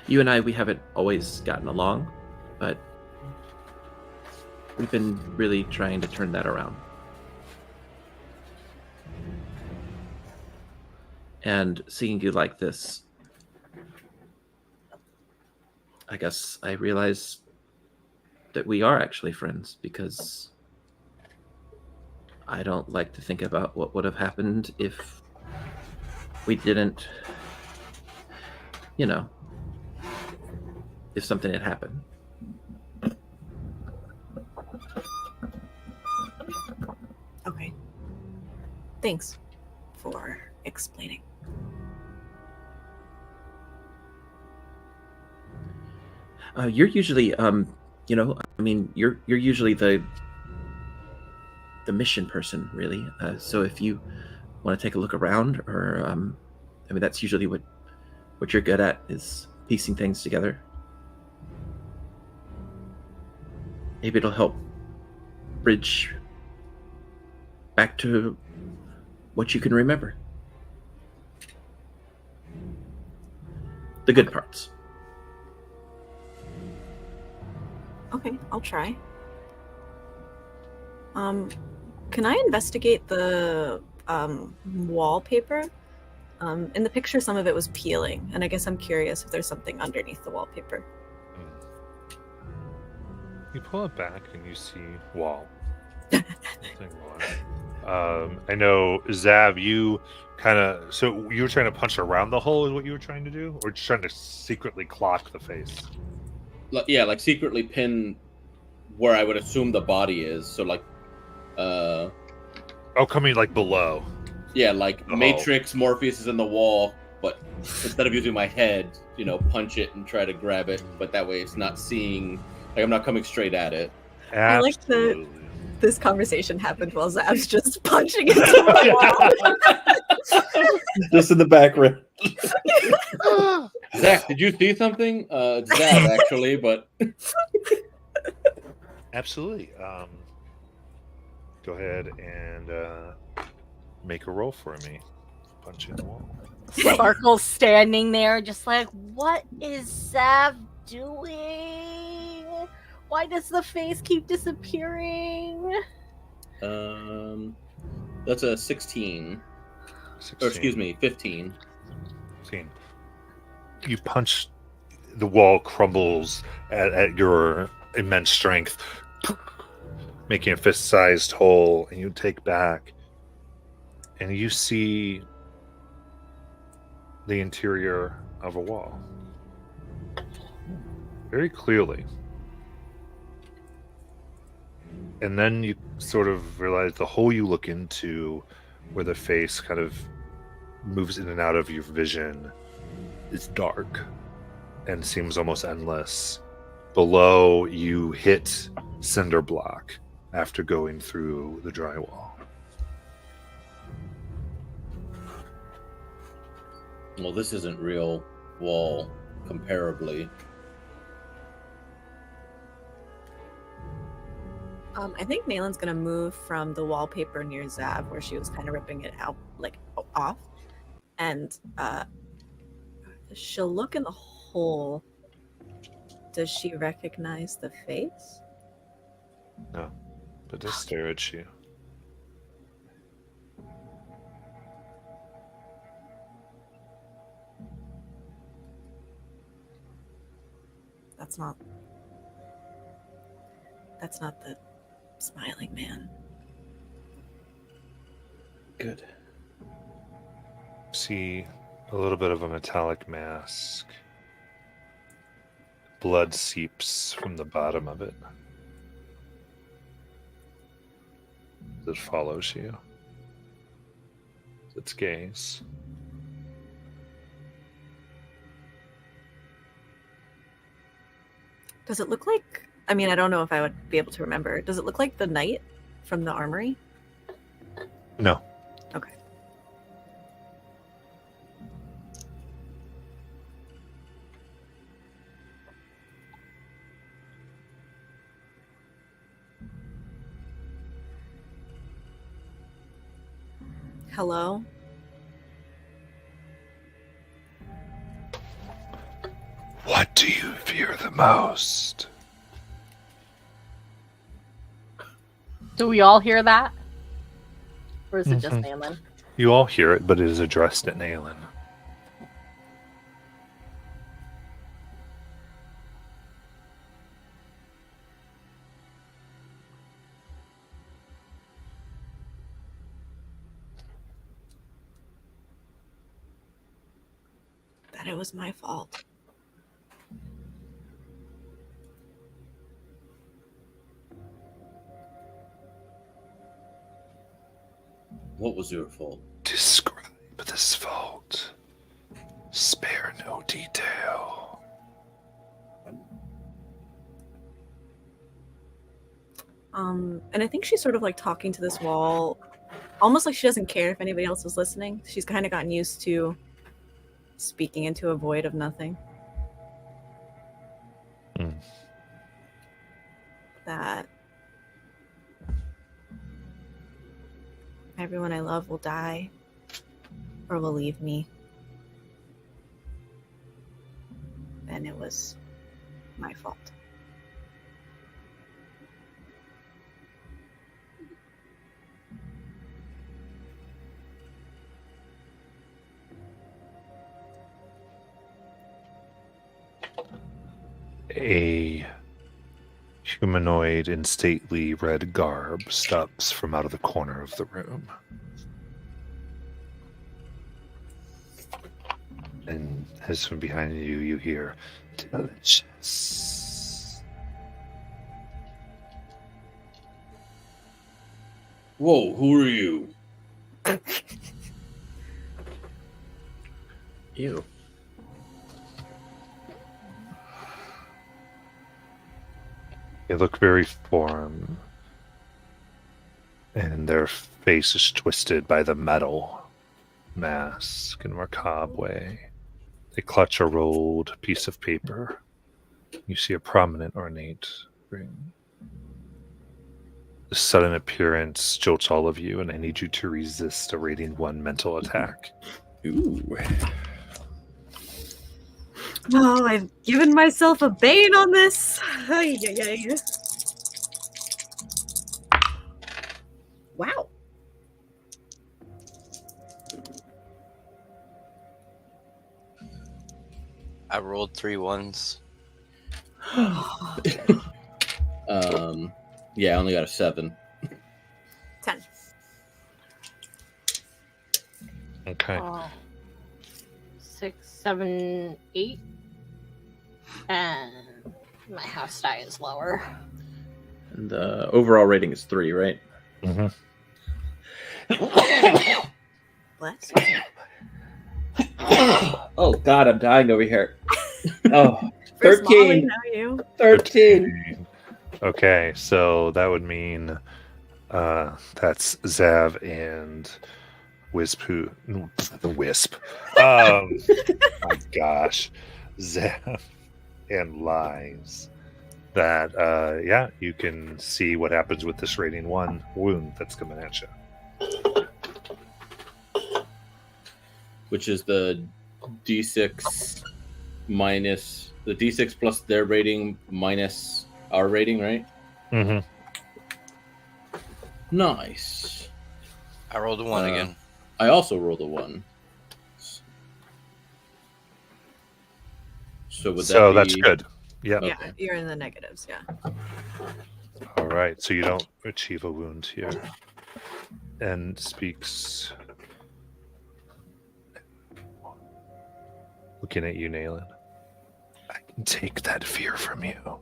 You and I, we haven't always gotten along, but we've been really trying to turn that around. And seeing you like this, I guess I realized that we are actually friends, because I don't like to think about what would have happened if we didn't, if something had happened. Okay. Thanks for explaining. You're usually, you're usually the mission person, really. So if you want to take a look around, or that's usually what you're good at, is piecing things together. Maybe it'll help bridge back to what you can remember. The good parts. Okay, I'll try. Can I investigate the wallpaper? In the picture, some of it was peeling, and I guess I'm curious if there's something underneath the wallpaper. You pull it back and you see wall. I know, Zav, you so you were trying to punch around the hole is what you were trying to do? Or just trying to secretly clock the face? Yeah, like secretly pin where I would assume the body is. So like, coming like below. Yeah, like Oh. Matrix Morpheus is in the wall, but instead of using my head, punch it and try to grab it. But that way it's not seeing, like I'm not coming straight at it. I like Absolutely. This conversation happened while Zab's just punching into the wall. Just in the background. Zach, did you see something? Zach, actually, but Absolutely. Go ahead and make a roll for me. Punching the wall. Sparkle's standing there, just like, what is Zav doing? Why does the face keep disappearing? That's a 16. 16. Or excuse me, 15. 16. You punch, the wall crumbles at your immense strength, making a fist-sized hole, and you take back, and you see the interior of a wall very clearly. And then you sort of realize the hole you look into, where the face kind of moves in and out of your vision, is dark and seems almost endless. Below, you hit cinder block after going through the drywall. Well, this isn't real wall, comparably. I think Nalen's gonna move from the wallpaper near Zav, where she was kind of ripping it out, like off, and she'll look in the hole. Does she recognize the face? No, but just stare at you. That's not the smiling man. Good. See a little bit of a metallic mask. Blood seeps from the bottom of it. It follows you. Its gaze. Does it look like, I mean, I don't know if I would be able to remember. Does it look like the knight from the armory? No. Okay. Hello? What do you fear the most? Do we all hear that? Or is it just Mhm. Nalen? You all hear it, but it is addressed at Nalen. That it was my fault. What was your fault? Describe this fault. Spare no detail. And I think she's sort of like talking to this wall, almost like she doesn't care if anybody else is listening. She's kind of gotten used to speaking into a void of nothing. Mm. That everyone I love will die or will leave me. And it was my fault. A humanoid in stately red garb steps from out of the corner of the room. And as from behind you, you hear, delicious. Whoa, who are you? Ew. They look very foreign, and their face is twisted by the metal mask in a macabre way. They clutch a rolled piece of paper. You see a prominent ornate ring. sudden appearance jolts all of you, and I need you to resist a rating 1 mental attack. Ooh. Oh, I've given myself a bane on this. Ay, ay, ay. Wow. I rolled 3 ones. Yeah, I only got a 7. 10. Okay. 6, 7, 8. And my house die is lower. And the overall rating is 3, right? Mm-hmm. Bless. Oh God, I'm dying over here. Oh, First 13. Molly, now you. 13. Okay, so that would mean that's Zav and Wisp who the Wisp. My gosh. Zav and Lies. That yeah, you can see what happens with this rating 1 wound that's coming at you. Which is the D6 minus the D6 plus their rating minus our rating, right? Mm-hmm. Nice. I rolled a 1 again. I also rolled a 1. So would that So be... that's good. Yeah. Yeah, you're in the negatives, yeah. All right. So you don't achieve a wound here. And speaks. Looking at you, Nayland. I can take that fear from you.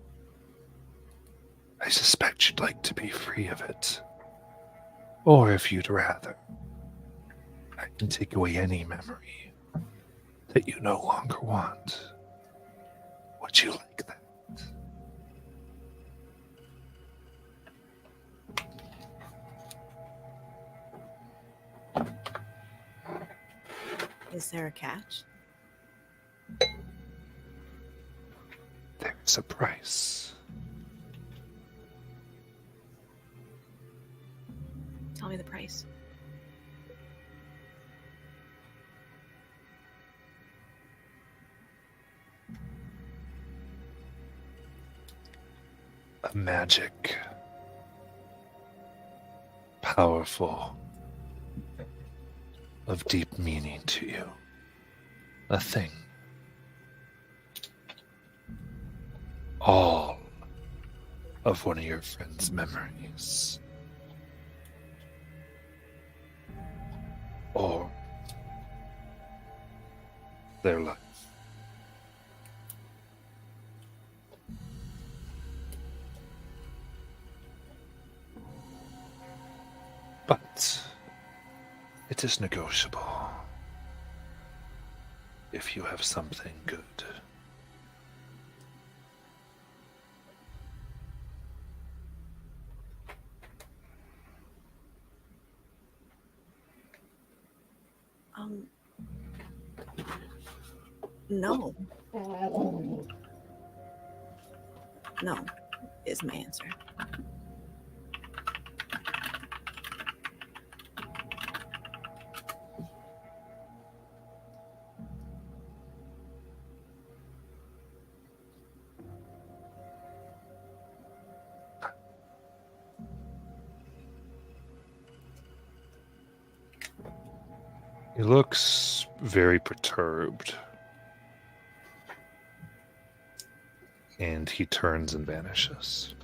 I suspect you'd like to be free of it. Or if you'd rather, I can take away any memory that you no longer want. Would you like that? Is there a catch? There's a price. Tell me the price. A magic. Powerful. Of deep meaning to you. A thing. All of one of your friend's memories. Or their life. But it is negotiable if you have something good. No. No, is my answer. He looks very perturbed. And he turns and vanishes.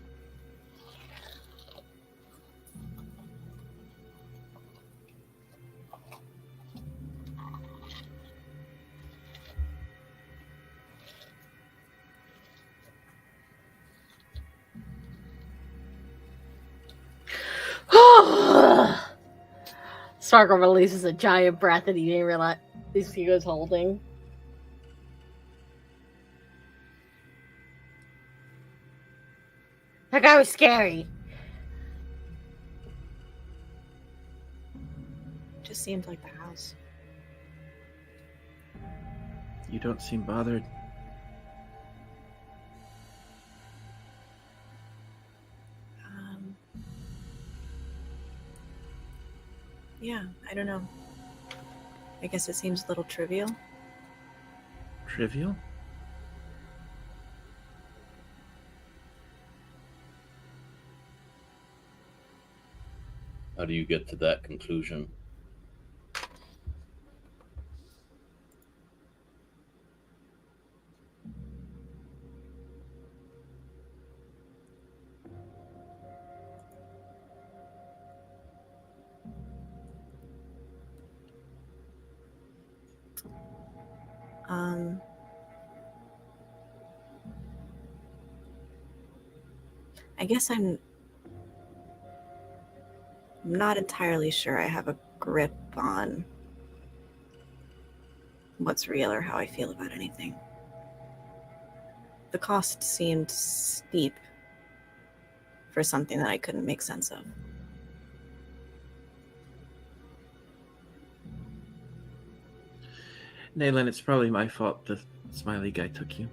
Sargon releases a giant breath that he didn't realize he was holding. That guy was scary. Just seemed like the house. You don't seem bothered. Yeah, I don't know. I guess it seems a little trivial. Trivial? How do you get to that conclusion? Um, I guess I'm not entirely sure I have a grip on what's real or how I feel about anything. The cost seemed steep for something that I couldn't make sense of. Nayland, it's probably my fault the smiley guy took you.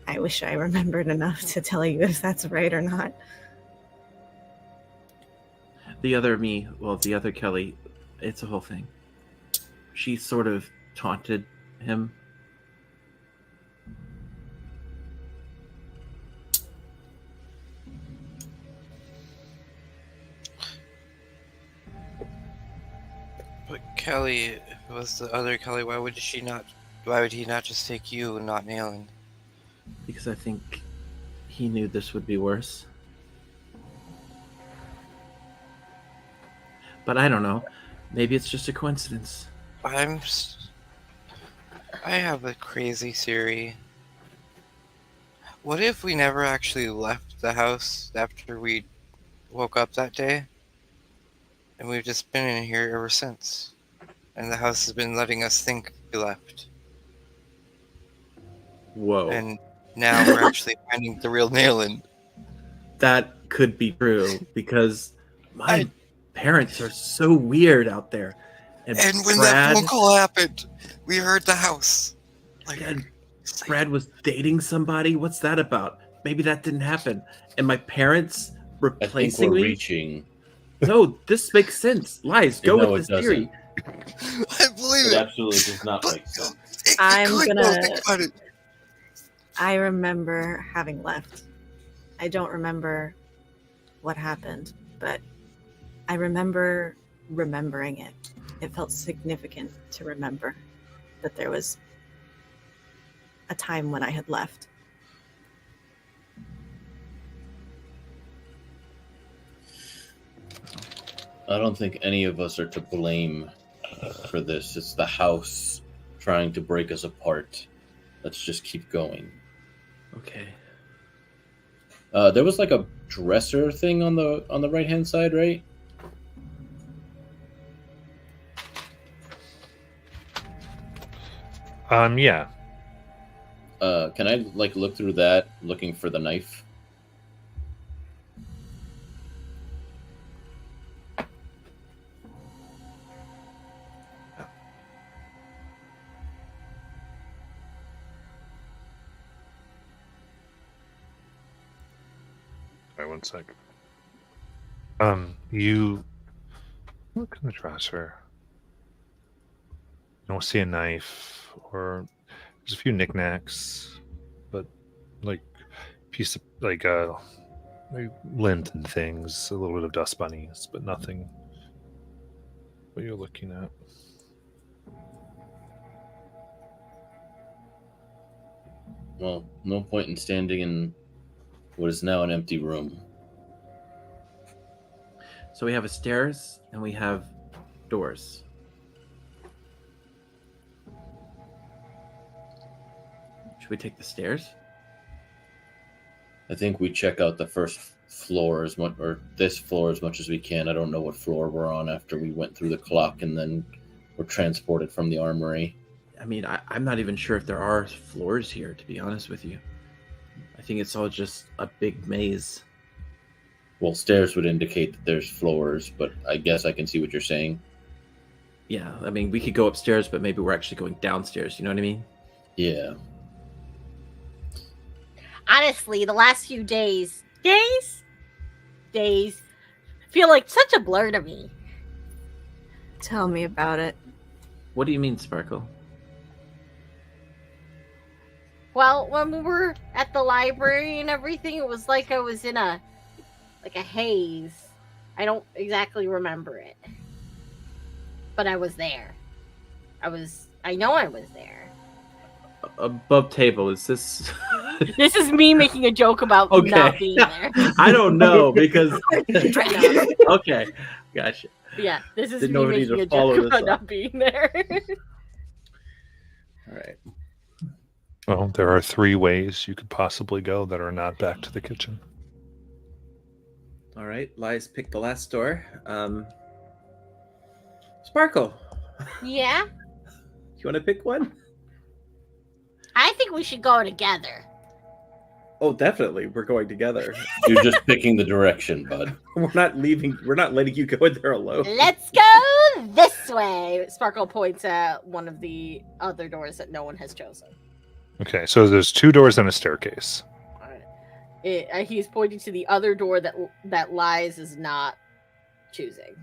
I wish I remembered enough to tell you if that's right or not. The other me, well, the other Kelly, it's a whole thing. She sort of taunted him. But Kelly, if it was the other Kelly, why would he not just take you and not Nayland? Because I think he knew this would be worse. But I don't know. Maybe it's just a coincidence. I have a crazy theory. What if we never actually left the house after we woke up that day? And we've just been in here ever since. And the house has been letting us think we left. Whoa. And now we're actually finding the real Nayland. That could be true because my parents are so weird out there. And when that phone call happened, we heard the house. Like, and Brad was dating somebody. What's that about? Maybe that didn't happen. And my parents I think replacing we're me. reaching. No, this makes sense. Lies, go No, with it this theory. I believe It it. absolutely does not make sense. I'm gonna- Think about it. I remember having left. I don't remember what happened, but I remember remembering it. It felt significant to remember that there was a time when I had left. I don't think any of us are to blame for this. It's the house trying to break us apart. Let's just keep going. Okay. There was like a dresser thing on the right hand side, right? Yeah. Can I like look through that, looking for the knife? Wait one sec. You look in the dresser. You don't see a knife, or there's a few knickknacks, but like piece of like lint and things, a little bit of dust bunnies, but nothing what you're looking at. Well, no point in standing in what is now an empty room. So we have a stairs and we have doors. Should we take the stairs? I think we check out the first floor as much, or this floor as much as we can. I don't know what floor we're on after we went through the clock and then were transported from the armory. I mean, I'm not even sure if there are floors here, to be honest with you. I think it's all just a big maze. Well, stairs would indicate that there's floors, but I guess I can see what you're saying. Yeah, I mean, we could go upstairs, but maybe we're actually going downstairs. You know what I mean? Yeah. Honestly, the last few days feel like such a blur to me. Tell me about it. What do you mean, Sparkle? Well, when we were at the library and everything, it was like I was in a haze. I don't exactly remember it. But I was there. I know I was there. Above table, is this? This is me making a joke about Okay. not being there. I don't know because. Dragon. Okay, gotcha. Yeah, this is Didn't me know we needed making to a follow joke this about up. not being there. All right. Well, there are 3 ways you could possibly go that are not back to the kitchen. All right. Lies picked the last door. Sparkle, Yeah, you want to pick one? I think we should go together. Oh, definitely. We're going together. You're just picking the direction, bud. We're not leaving. We're not letting you go in there alone. Let's go this way. Sparkle points at one of the other doors that no one has chosen. Okay, so there's 2 doors and a staircase. He's pointing to the other door that Lies is not choosing.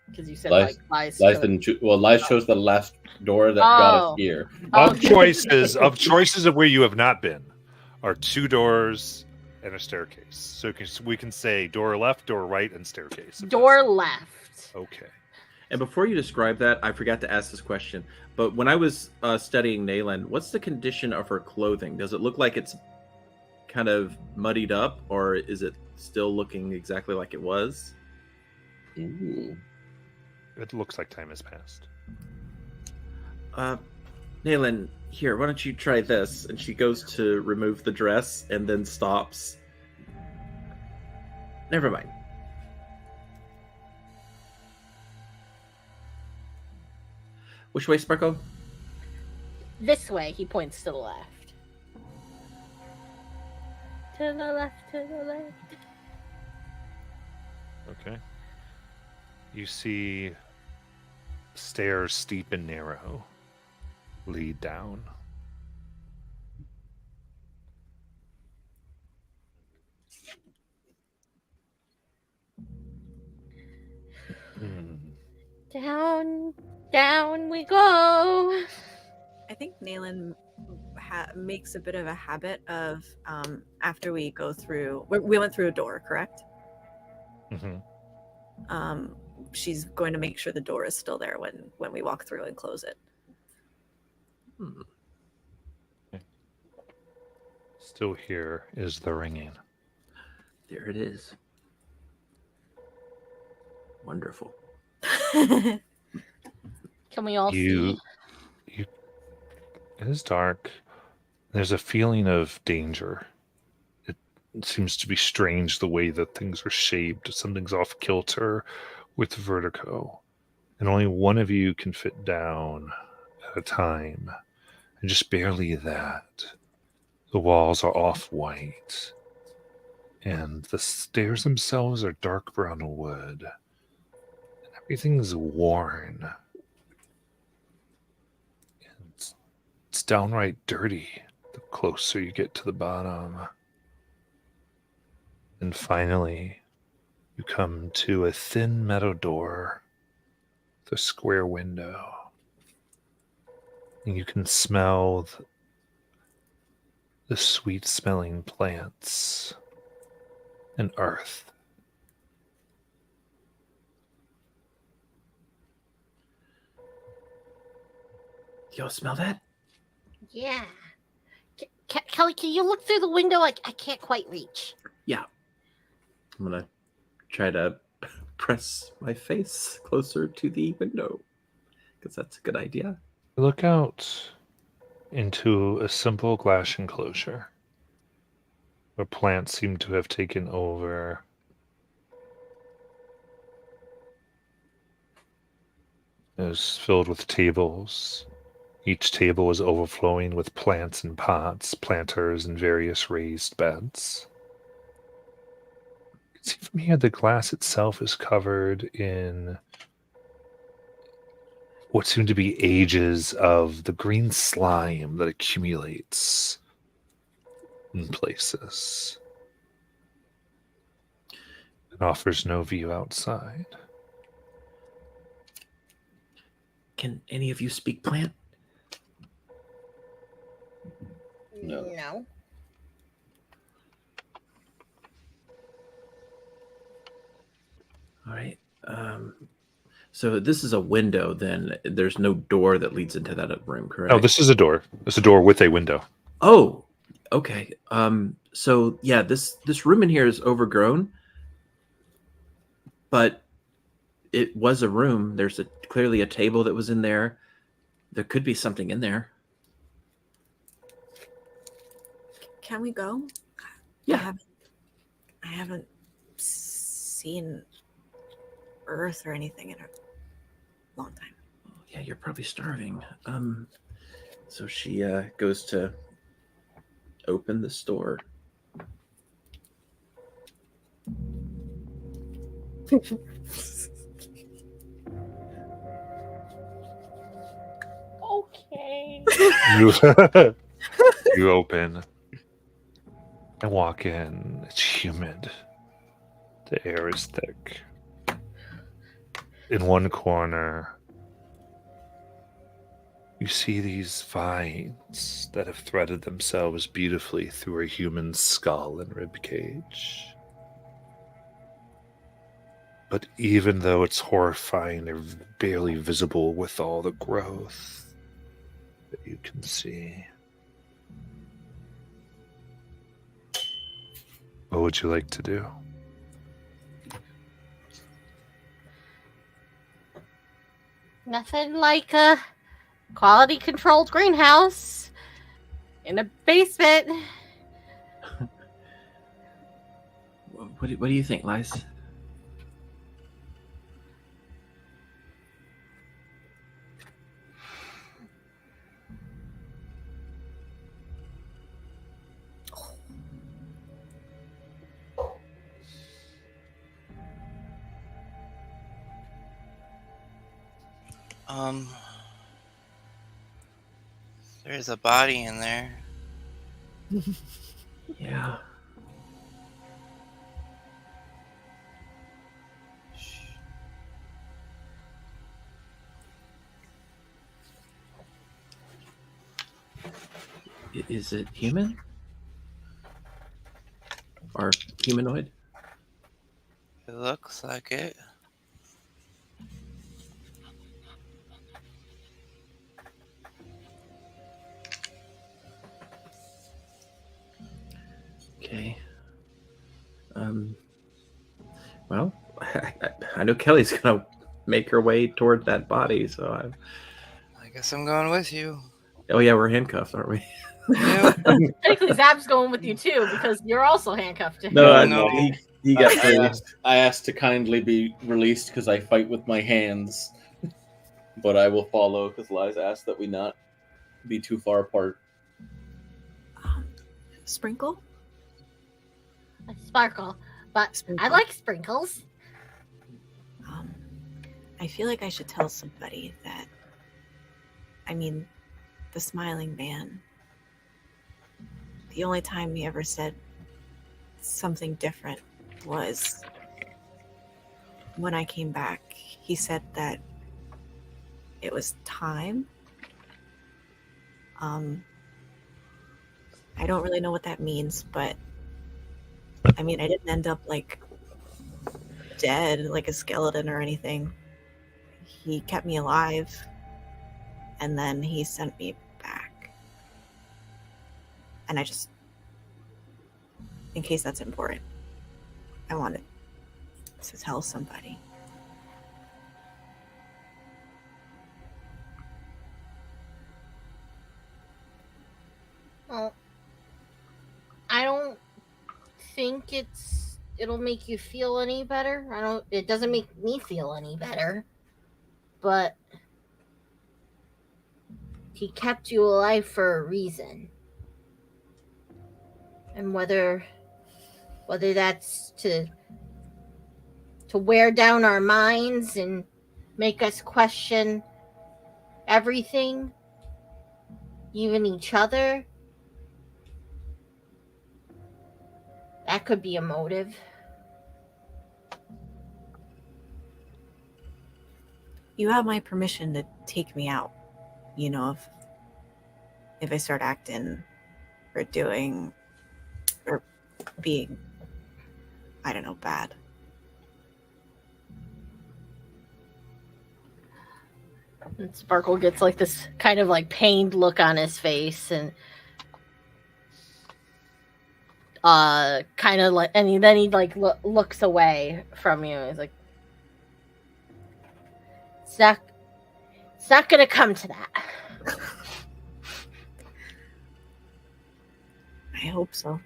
Because you said Lies- Lies. Lies chose- didn't choose. Well, Lies chose the last door that got us Oh. here. Of Okay. choices of where you have not been are 2 doors and a staircase. So we can say door left, door right, and staircase. if Door that's- left. Okay. And before you describe that, I forgot to ask this question. But when I was studying Nayland, what's the condition of her clothing? Does it look like it's kind of muddied up, or is it still looking exactly like it was? Ooh. It looks like time has passed. Nayland, here, why don't you try this? And she goes to remove the dress and then stops. Never mind. Which way, Sparkle? This way. He points to the left. To the left. To the left. Okay. You see stairs steep and narrow lead down. Hmm. Down we go. I think Nayland makes a bit of a habit of after we go through. We went through a door, correct? Mhm. She's going to make sure the door is still there when we walk through and close it. Still here is the ringing. There it is. Wonderful. Can we all You, see? it is dark. There's a feeling of danger. It seems to be strange the way that things are shaped. Something's off kilter with vertigo. And only one of you can fit down at a time. And just barely that. The walls are off-white. And the stairs themselves are dark brown wood. And everything's worn. It's downright dirty the closer you get to the bottom. And finally, you come to a thin metal door with a square window. And you can smell the sweet smelling plants and earth. Yo, smell that? Yeah. Kelly, can you look through the window? I can't quite reach. Yeah. I'm gonna try to press my face closer to the window because that's a good idea. Look out into a simple glass enclosure where plants seem to have taken over. It's filled with tables. Each table is overflowing with plants in pots, planters, and various raised beds. You can see from here the glass itself is covered in what seem to be ages of the green slime that accumulates in places. It offers no view outside. Can any of you speak plant? No. No. All right. So this is a window. Then there's no door that leads into that room, correct? Oh, this is a door. It's a door with a window. Oh, okay. So yeah, this room in here is overgrown, but it was a room. There's clearly a table that was in there. There could be something in there. Can we go? Yeah. I haven't seen Earth or anything in a long time. Yeah, you're probably starving. So she goes to open the door. Okay. You, you open and walk in. It's humid. The air is thick. In one corner, you see these vines that have threaded themselves beautifully through a human skull and ribcage. But even though it's horrifying, they're barely visible with all the growth that you can see. What would you like to do? Nothing like a quality controlled greenhouse in a basement. What do you think, Lice? There's a body in there. Yeah. Is it human? Or humanoid? It looks like it. Okay. Well, I know Kelly's gonna make her way toward that body, so I guess I'm going with you. oh yeah, we're handcuffed, aren't we? Yep. Technically, Zap's going with you too because you're also handcuffed to him. No, No. he got I free. asked to kindly be released because I fight with my hands. But I will follow because Liz asked that we not be too far apart. Sprinkle? Sparkle, but Sprinkle. I like sprinkles. I feel like I should tell somebody that. I mean, the smiling man. The only time he ever said something different was when I came back. He said that it was time. I don't really know what that means, but I mean, I didn't end up like dead, like a skeleton or anything. He kept me alive, and then he sent me back. And I just, in case that's important, I wanted to tell somebody. Well, I don't think it'll make you feel any better. It doesn't make me feel any better. But he kept you alive for a reason. And whether that's to wear down our minds and make us question everything, even each other, That could be a motive. You have my permission to take me out. You know, if I start acting or doing or being, I don't know, bad. And Sparkle gets like this kind of like pained look on his face, and kind of like, and then he like looks away from you. He's like, it's not gonna come to that. I hope so.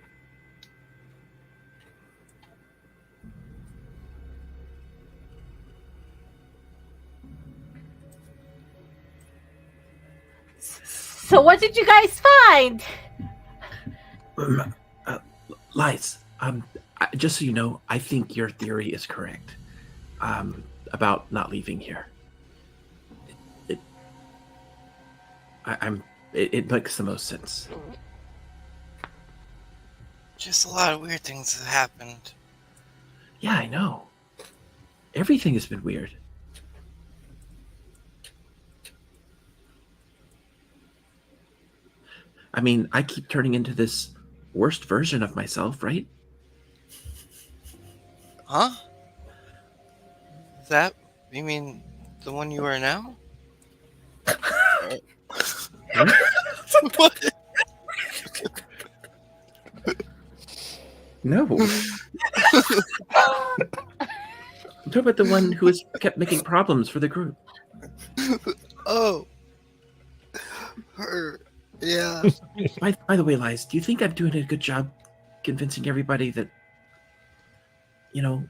So what did you guys find? Lies. Just so you know, I think your theory is correct. About not leaving here. It makes the most sense. Just a lot of weird things have happened. Yeah, I know. Everything has been weird. I mean, I keep turning into this worst version of myself, right? Huh? That? You mean the one you are now? What? No. I'm talking about the one who has kept making problems for the group. Oh. Her. Yeah. By the way, Lies, do you think I'm doing a good job convincing everybody that, you know,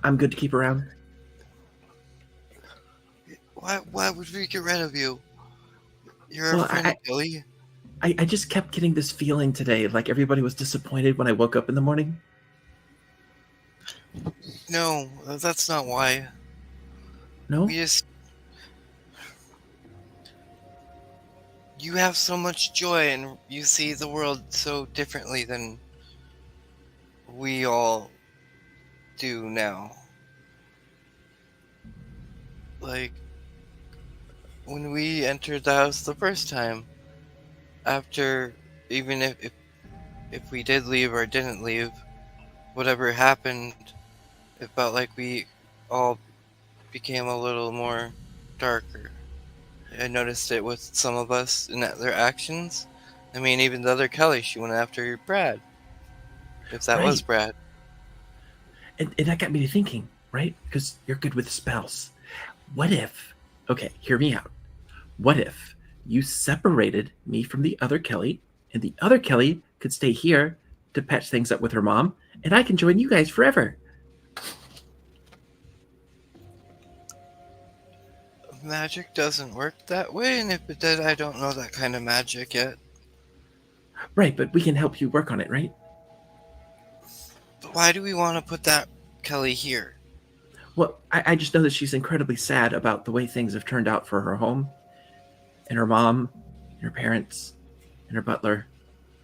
I'm good to keep around? Why would we get rid of you? You're Well, a friend of Billy. I just kept getting this feeling today, like everybody was disappointed when I woke up in the morning. No, that's not why. No? We just... You have so much joy and you see the world so differently than we all do now. Like, when we entered the house the first time, after, even if we did leave or didn't leave, whatever happened, it felt like we all became a little more darker. I noticed it with some of us in their actions. I mean, even the other Kelly, she went after Brad. If that was Right. Brad. And that got me to thinking, right? Because you're good with spells. What if, okay, hear me out. What if you separated me from the other Kelly, and the other Kelly could stay here to patch things up with her mom, and I can join you guys forever? Magic doesn't work that way, and if it did, I don't know that kind of magic yet. Right, but we can help you work on it, right? But why do we want to put that Kelly here? Well, I just know that she's incredibly sad about the way things have turned out for her home, and her mom, and her parents, and her butler,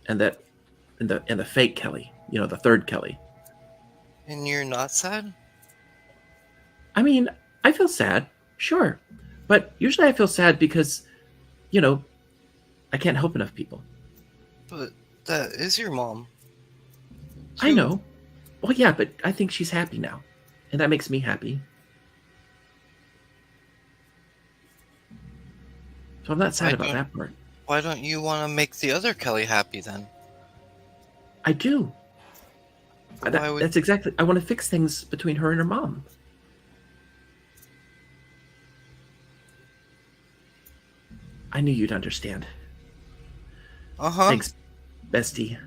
and the fake Kelly, you know, the third Kelly. And you're not sad? I mean, I feel sad, sure, but usually I feel sad because, you know, I can't help enough people. But that is your mom. I You- know. Well, yeah, but I think she's happy now, and that makes me happy. So I'm not sad I about don't- that part. Why don't you want to make the other Kelly happy then? I do. But why would- That's exactly. I want to fix things between her and her mom. I knew you'd understand. Uh-huh. Thanks, bestie.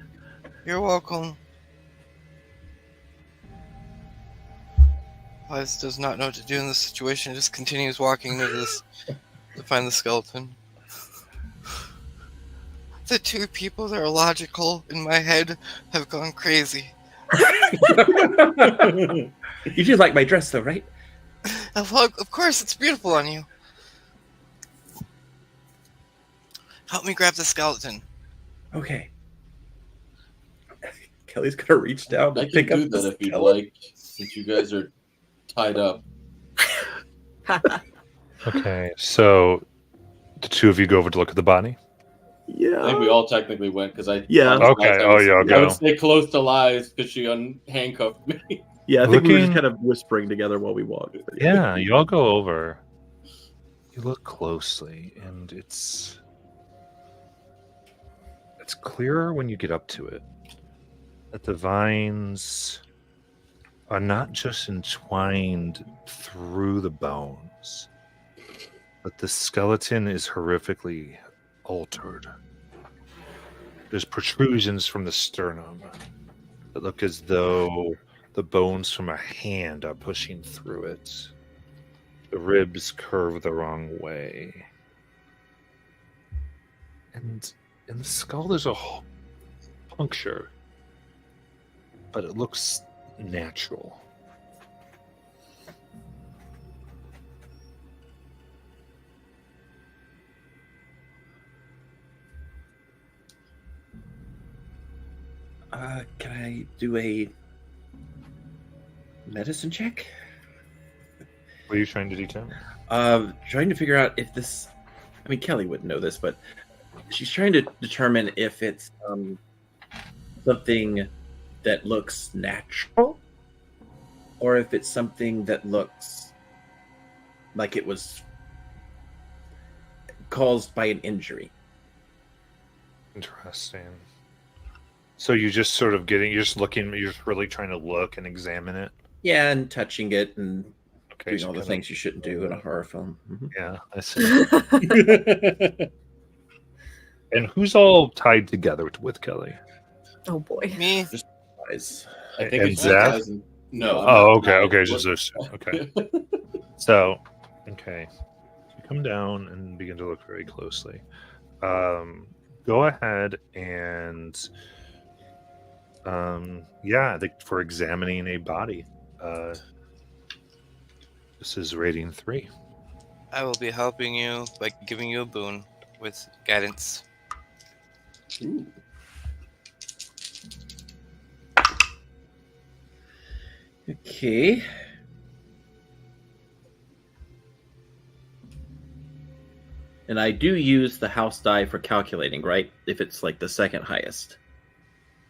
You're welcome. Liz does not know what to do in this situation, just continues walking to this to find the skeleton. The two people that are logical in my head have gone crazy. You do like my dress, though, right? Of course, it's beautiful on you. Help me grab the skeleton. Okay. Kelly's gonna reach down I and can pick up do that the if you'd skeleton. like, since you guys are tied up. Okay, so the two of you go over to look at the body. Yeah. I think we all technically went because I. Yeah. promised Okay, Liz I oh, would- yeah, I'll I go. would stay close to Liz because she unhandcuffed me. Yeah, I think we were just Looking- kind of whispering together while we walked. Yeah, you all go over. You look closely, and it's clearer when you get up to it that the vines are not just entwined through the bones, but the skeleton is horrifically altered. There's protrusions from the sternum that look as though the bones from a hand are pushing through it. The ribs curve the wrong way. And in the skull, there's a puncture, but it looks natural. Can I do a medicine check? What are you trying to determine? Trying to figure out if this. I mean, Kelly wouldn't know this, but she's trying to determine if it's something that looks natural, or if it's something that looks like it was caused by an injury. Interesting. So you just sort of you're just looking, you're just really trying to look and examine it. Yeah, and touching it and Okay, doing so all the kinda- things you shouldn't do in a horror film. Mhm. Yeah, I see. And who's all tied together with Kelly? Oh boy. Me? Eyes. I think And it's Zach? just guys. No. I'm Oh, not okay, tied. okay, it's just this. Okay. So, okay. You come down and begin to look very closely. Go ahead and, yeah, for examining a body. This is rating 3. I will be helping you by giving you a boon with guidance. Ooh. Okay. And I do use the house die for calculating, right? If it's like the second highest.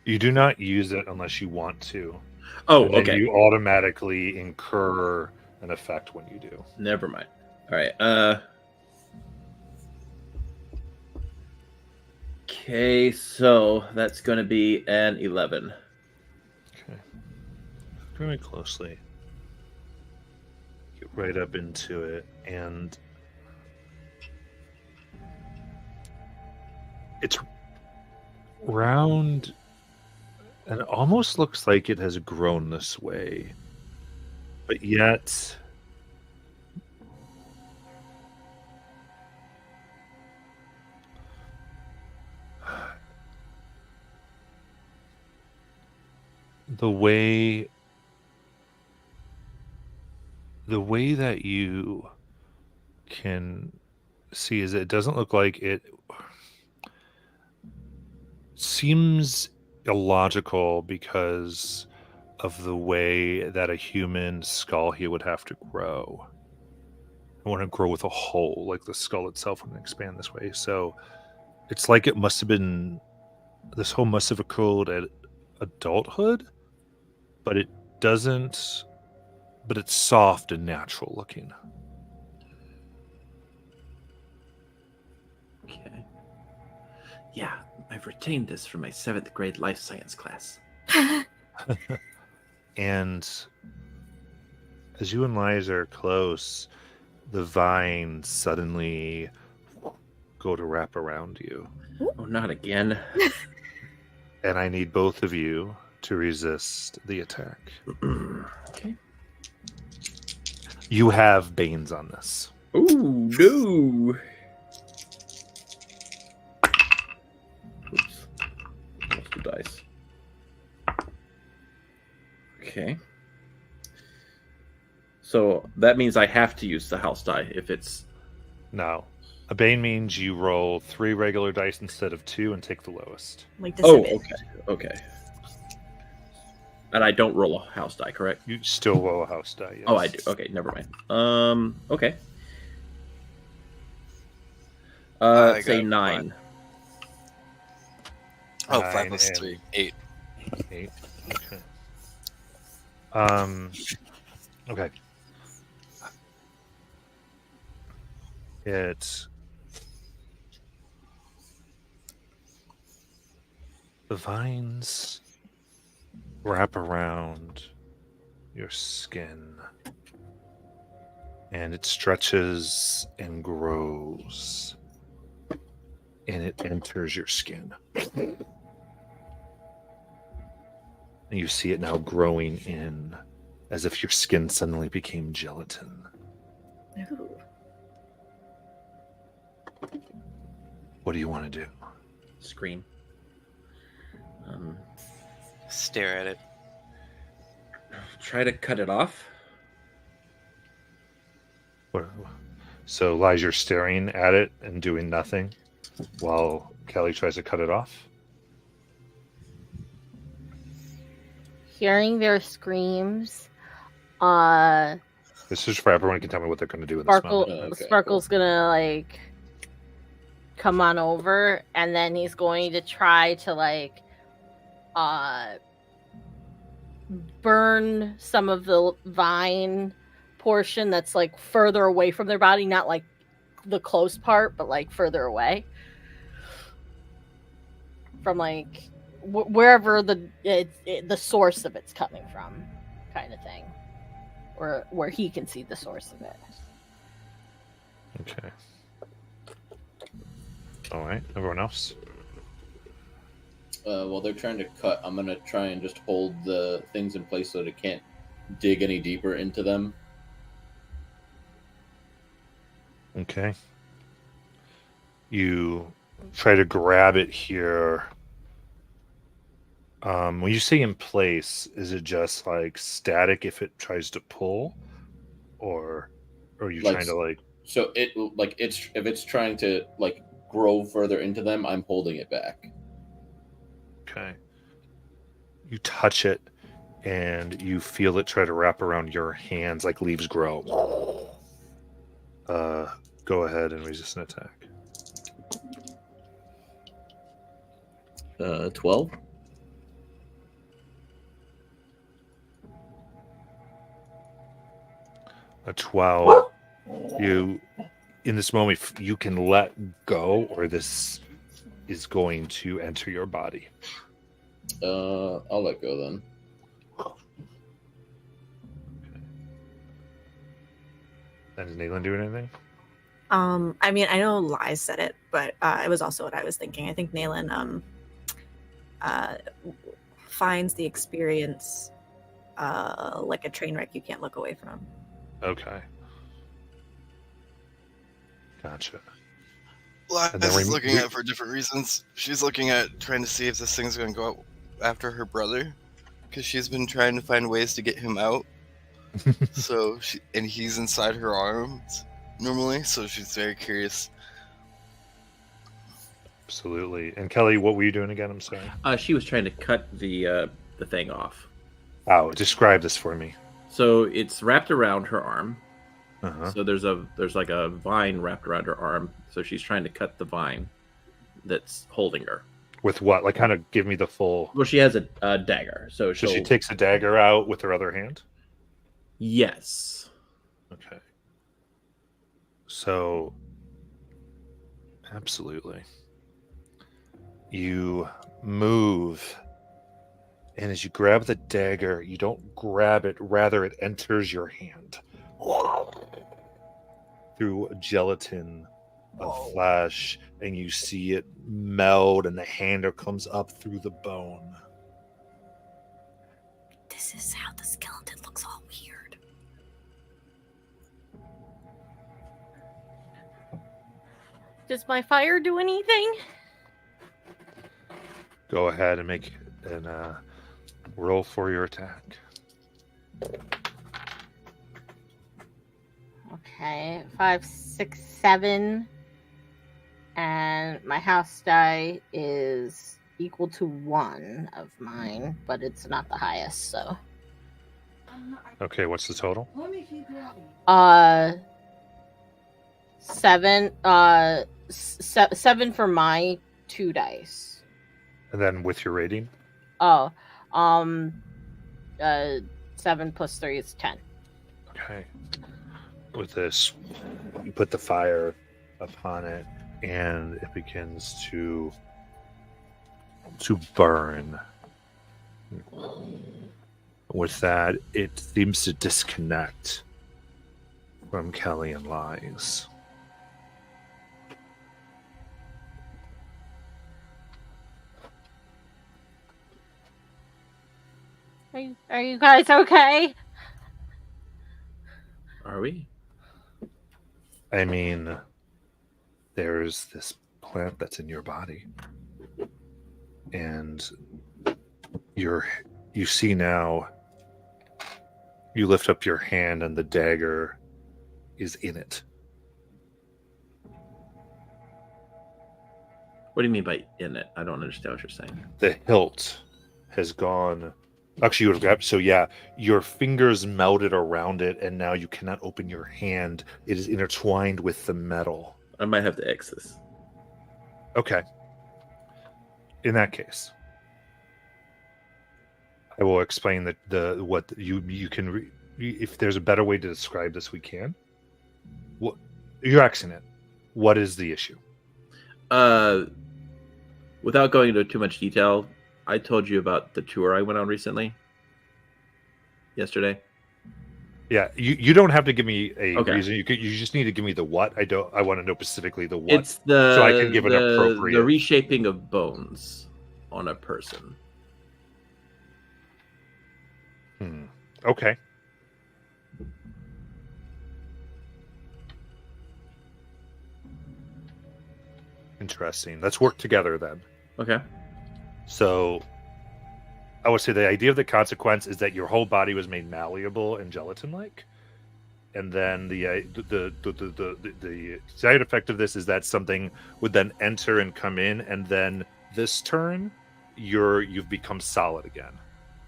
You do not use it unless you want to. Oh, And then okay. You automatically incur an effect when you do. Never mind. All right. Okay, so that's going to be an 11. Okay. Very closely. Get right up into it, and it's round and it almost looks like it has grown this way. But yet the way that you can see is it doesn't look like it seems illogical because of the way that a human skull here would have to grow. It wouldn't grow with a hole, like the skull itself wouldn't expand this way. So it's like it must have been, this hole must have occurred at adulthood, but it doesn't, but it's soft and natural looking. Okay. Yeah, I've retained this from my 7th grade life science class. And as you and Liza are close, the vines suddenly go to wrap around you. Oh, not again. And I need both of you to resist the attack. Okay. You have Banes on this. Ooh, no. Oops. Lost the dice. Okay. So that means I have to use the house die if it's. No. A Bane means you roll 3 regular dice instead of 2 and take the lowest. Like Oh, disadvantage. okay. Okay. And I don't roll a house die, correct? You still roll a house die. Yes. Oh, I do. Okay, never mind. Okay. I Say got 9. Oh, 9 5 plus and 3, 8. 8. Okay. Okay. It's the vines wrap around your skin, and it stretches and grows, and it enters your skin. And you see it now growing in, as if your skin suddenly became gelatin. Ooh. What do you want to do? Scream. Stare at it. Try to cut it off. So Elijah's staring at it and doing nothing while Kelly tries to cut it off. Hearing their screams, This is for everyone can tell me what they're going to do in this Sparkle, moment. Okay, Sparkle's gonna like come on over, and then he's going to try to like burn some of the vine portion that's like further away from their body, not like the close part, but like further away from like wherever the source of it's coming from, kind of thing, or where he can see the source of it. Okay. All right. Everyone else? While they're trying to cut, I'm gonna try and just hold the things in place so that it can't dig any deeper into them. Okay. You try to grab it here. When you say in place, is it just like static if it tries to pull, or are you Like- trying to like? So if it's trying to like grow further into them, I'm holding it back. Okay. You touch it, and you feel it try to wrap around your hands like leaves grow. Go ahead and resist an attack. 12. A 12. You, in this moment, you can let go, or this is going to enter your body. I'll let go then. And is Nayland doing anything? I mean, I know Lies said it, but it was also what I was thinking. I think Nayland finds the experience like a train wreck you can't look away from. Okay. Gotcha. Liz And then is we- looking we- at it for different reasons. She's looking at trying to see if this thing's going to go out after her brother, because she's been trying to find ways to get him out. So and he's inside her arms normally, so she's very curious. Absolutely. And Kelly, what were you doing again? I'm sorry. She was trying to cut the thing off. Oh, describe this for me. So it's wrapped around her arm. Uh-huh. So there's like a vine wrapped around her arm. So she's trying to cut the vine that's holding her. With what? Like, kind of give me the full. Well, she has a dagger. So So she'll... she takes a dagger out with her other hand? Yes. Okay. So, absolutely. You move, and as you grab the dagger, you don't grab it, rather, it enters your hand through a gelatin of flesh, and you see it meld, and the handle comes up through the bone. This is how the skeleton looks all weird. Does my fire do anything? Go ahead and make an roll for your attack. Okay, 5, 6, 7, and my house die is equal to 1 of mine, but it's not the highest, so. Okay, what's the total? 7 7 for my 2 dice. And then with your rating? Oh, 7 plus 3 is 10. Okay. With this, you put the fire upon it, and it begins to burn. With that, it seems to disconnect from Kelly and Lies. Are you guys okay? Are we? I mean, there's this plant that's in your body, and you see now, you lift up your hand and the dagger is in it. What do you mean by in it? I don't understand what you're saying. The hilt has gone. Actually, you would have grabbed. So yeah, your fingers melted around it, and now you cannot open your hand. It is intertwined with the metal. I might have to X this. Okay. In that case, I will explain what you can. If there's a better way to describe this, we can. What you're Xing it. What is the issue? Without going into too much detail, I told you about the tour I went on recently. Yesterday. Yeah, you don't have to give me a Okay. reason. You just need to give me the what. I want to know specifically the what. It's the so I can give an appropriate. the reshaping of bones on a person. Okay. Interesting. Let's work together then. Okay. So I would say the idea of the consequence is that your whole body was made malleable and gelatin-like, and then the side effect of this is that something would then enter and come in, and then this turn, you've become solid again.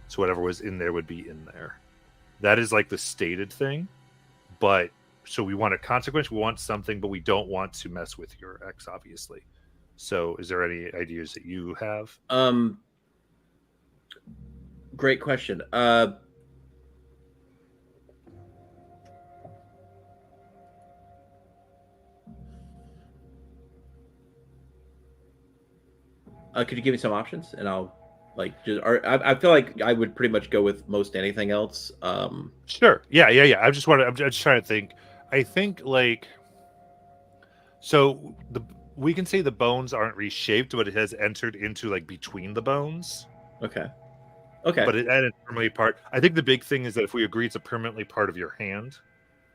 So whatever was in there would be in there. That is like the stated thing, but so we want a consequence, we want something, but we don't want to mess with your ex, obviously. So is there any ideas that you have? Great question. Could you give me some options, and I'll I feel like I would pretty much go with most anything else. Sure. Yeah. I'm just trying to think. I think so we can say the bones aren't reshaped, but it has entered into between the bones. Okay. But it added permanently part. I think the big thing is that if we agree it's a permanently part of your hand.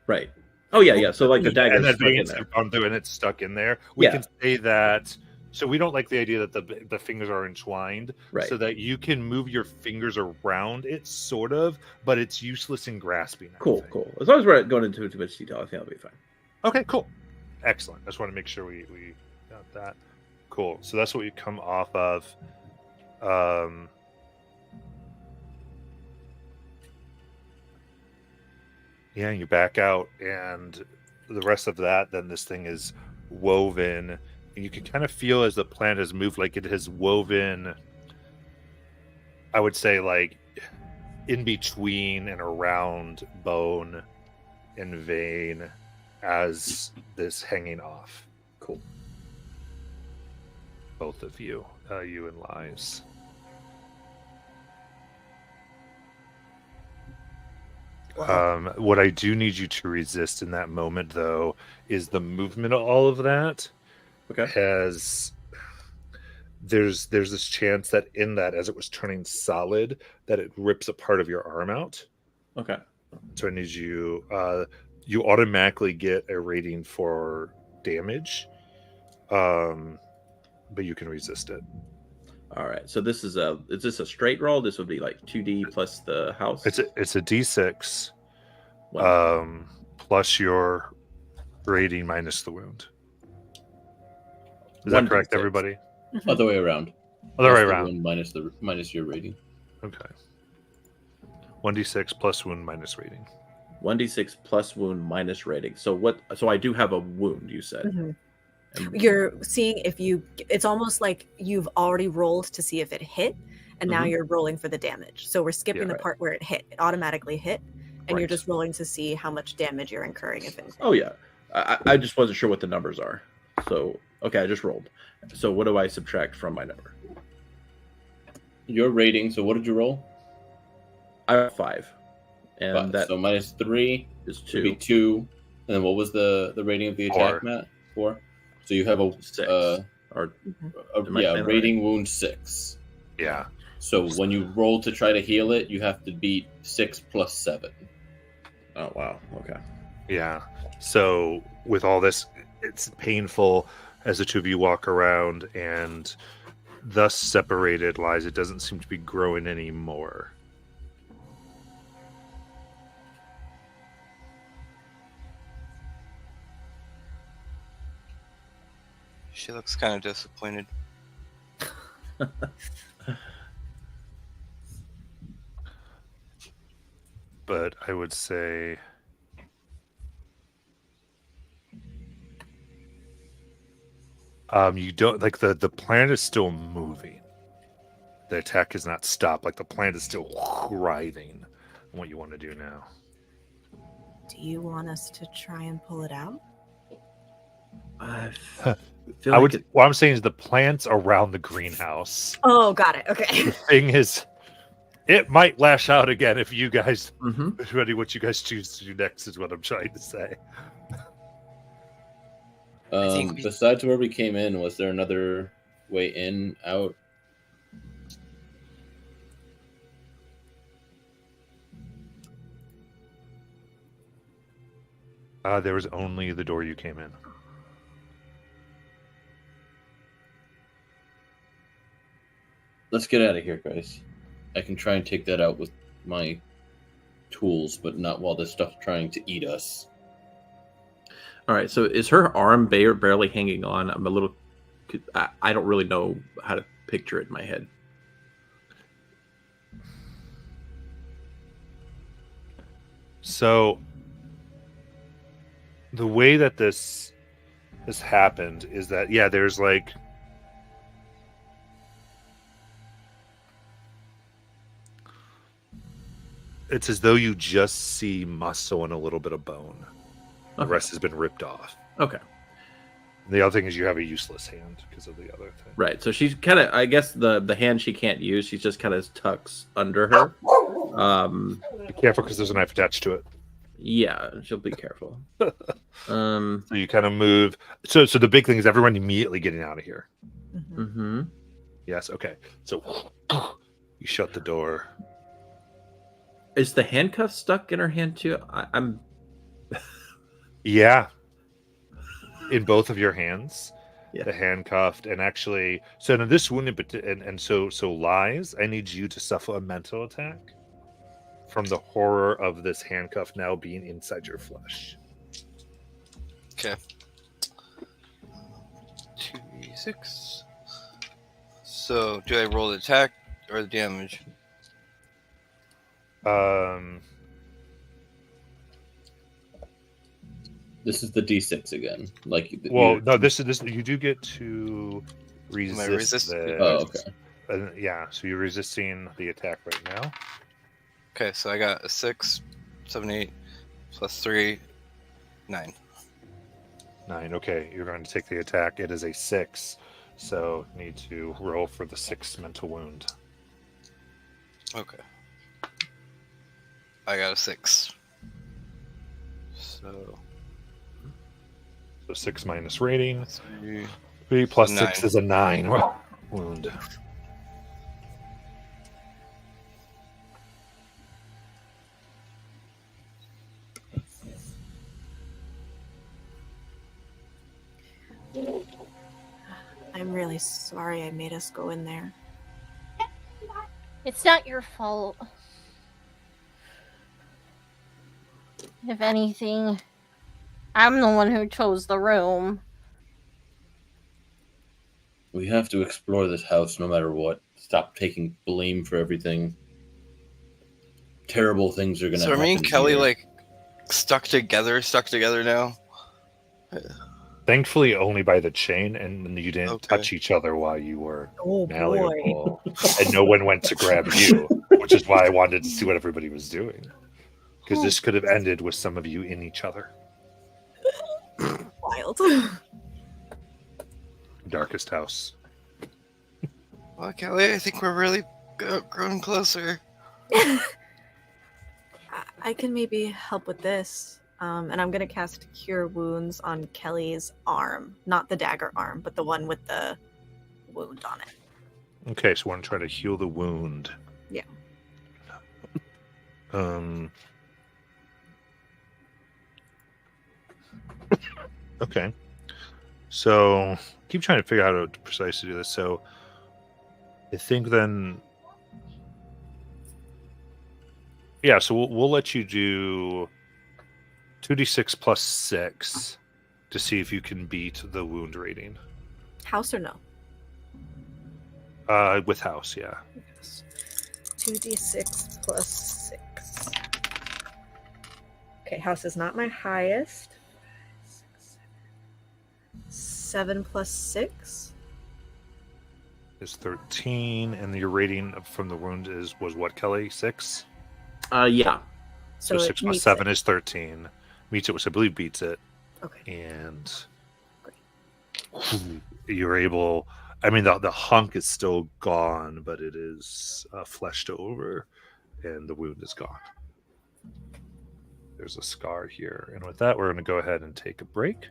Right. Oh yeah. So the dagger and that stuck in veins there. have gone through and it's stuck in there. We Yeah. can say that. So we don't like the idea that the fingers are entwined, Right. so that you can move your fingers around it, sort of, but it's useless in grasping. I Cool. think. As long as we're not going into too much detail, I think I'll be fine. Okay, cool. Excellent. I just want to make sure we got that. Cool. So that's what you come off of. Yeah, you back out, and the rest of that, then this thing is woven, and you can kind of feel as the plant has moved, like it has woven, I would say, in between and around bone and vein as this hanging off. Cool. Both of you, you and Lies. Wow. What I do need you to resist in that moment, though, is the movement of all of that. Okay. There's this chance that in that, as it was turning solid, that it rips a part of your arm out. Okay. So I need you. You automatically get a rating for damage, but you can resist it. All right. So is this a straight roll? This would be 2D plus the house. It's a D6, Wow. plus your rating minus the wound. Is that correct, 1d6. everybody? Other way around. Other Plus way the around. wound minus your rating. Okay. 1d6 plus wound minus rating. 1d6 plus wound minus rating. So what? So I do have a wound. You said. Mhm. And- You're seeing if you. It's almost like you've already rolled to see if it hit, and now Mhm. you're rolling for the damage. So we're skipping Yeah. the Right. part where it hit. It automatically hit, and you're Right. just rolling to see how much damage you're incurring, if anything. Oh yeah. I just wasn't sure what the numbers are. So okay, I just rolled. So what do I subtract from my number? Your rating. So what did you roll? I have 5, and Five. that So minus 3 is would be 2. 2. And then what was the rating of the attack, 4. Matt? 4. So you have a 6. uh, Or a Am I saying that rating wound 6. Yeah. So when you roll to try to heal it, you have to beat 6 plus 7. oh wow. Okay. Yeah. So with all this, it's painful as the two of you walk around, and thus separated lies. It doesn't seem to be growing anymore. She looks kind of disappointed. But I would say you don't like the planet is still moving. The attack is not stopped. Like the planet is still writhing. What you want to do now? Do you want us to try and pull it out? I Huh. feel I like would. it, What I'm saying is the plants around the greenhouse. Oh, got it. Okay. The thing is, it might lash out again if you guys. Mhm. Ready, what you guys choose to do next is what I'm trying to say. think we- Besides where we came in, was there another way in, out? There was only the door you came in. Let's get out of here, guys. I can try and take that out with my tools, but not while this stuff's trying to eat us. All right. So is her arm barely hanging on? I'm a little. I don't really know how to picture it in my head. So the way that this happened is that there's like it's as though you just see muscle and a little bit of bone. The Okay. rest has been ripped off. Okay. The other thing is you have a useless hand because of the other thing. Right. So she's kind of. I guess the hand she can't use. She's just kind of tucks under her. Be careful because there's a knife attached to it. Yeah. She'll be careful. So you kind of move. So the big thing is everyone immediately getting out of here. Mhm. Mm-hmm. Yes. Okay. So you shut the door. Is the handcuff stuck in her hand too? I'm. Yeah. In both of your hands. Yeah. The handcuffed, and actually, so now this wounded, and so lies. I need you to suffer a mental attack from the horror of this handcuff now being inside your flesh. Okay. 2d6. So, do I roll the attack or the damage? This is the D6 again. Like, Well, no, this. You do get to resist. resist- this. Oh, okay. Yeah, so you're resisting the attack right now. Okay, so I got a 6, 7, 8, plus 3, 9. 9. Okay, you're going to take the attack. It is a 6, so need to roll for the 6 mental wound. Okay. I got a 6. So, 6 minus rating. 3. 3 plus 9. 6 is a 9 wound. I'm really sorry I made us go in there. It's not your fault. If anything, I'm the one who chose the room. We have to explore this house no matter what. Stop taking blame for everything. Terrible things are gonna So happen. are me and Kelly here. like stuck together now? Thankfully, only by the chain, and you didn't Okay. touch each other while you were Oh boy. malleable, and no one went to grab you, which is why I wanted to see what everybody was doing. Because this could have ended with some of you in each other. Wild. Darkest house. Well, Kelly, I think we're really growing closer. I can maybe help with this. And I'm going to cast Cure Wounds on Kelly's arm. Not the dagger arm, but the one with the wound on it. Okay, so we're gonna try to heal the wound. Yeah. Okay. So keep trying to figure out how to precisely do this. So I think then, yeah. So we'll let you do 2d6 plus 6 to see if you can beat the wound rating. House or no? With house, yeah. 2d6 plus 6. Okay, house is not my highest. 7 plus 6. Is 13, and your rating from the wound was what, Kelly? 6. Yeah. So it 6 plus meets 7 it. is 13. Meets it, which I believe beats it. Okay. And you're able. I mean, the hunk is still gone, but it is fleshed over, and the wound is gone. There's a scar here, and with that, we're going to go ahead and take a break.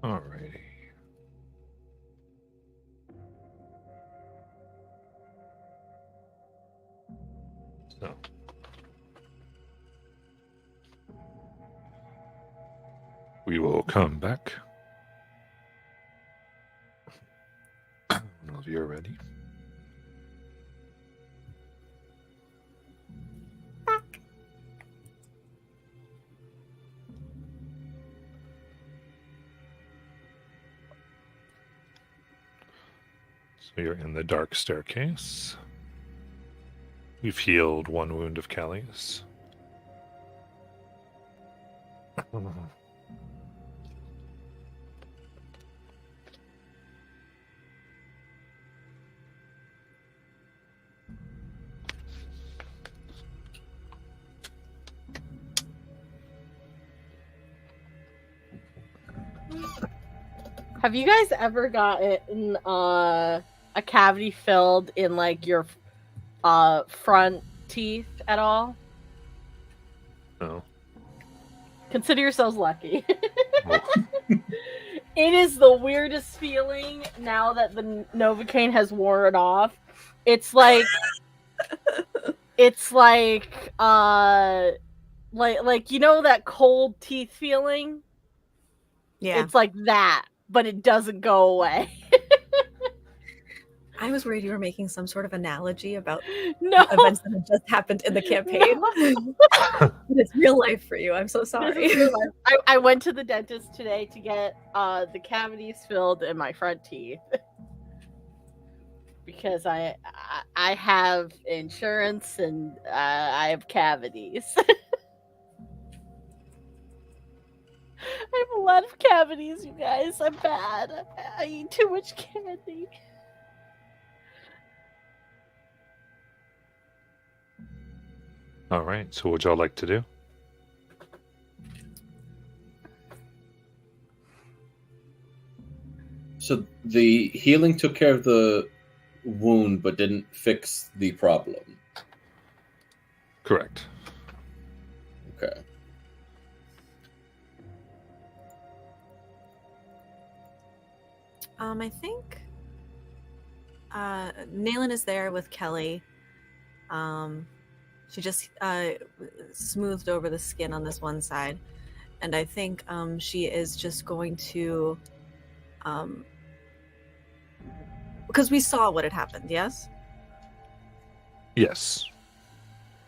Alrighty. So. We will come back. Whenever you're ready. So you're in the dark staircase. You've healed one wound of Kelly's. Have you guys ever gotten a cavity filled in like your front teeth at all? No. Consider yourselves lucky. Oh. It is the weirdest feeling now that the Novocaine has worn off. It's like it's like you know that cold teeth feeling? Yeah. It's like that, but it doesn't go away. I was worried you were making some sort of analogy about No. events that had just happened in the campaign. But it's real life for you. I'm so This sorry. is real life. I went to the dentist today to get the cavities filled in my front teeth because I have insurance and I have cavities. I have a lot of cavities, you guys. I'm bad. I eat too much candy. All right. So, what would y'all like to do? So the healing took care of the wound, but didn't fix the problem. Correct. Okay. I think Nayland is there with Kelly. She just smoothed over the skin on this one side, and I think she is just going to, because we saw what had happened. Yes, Yes.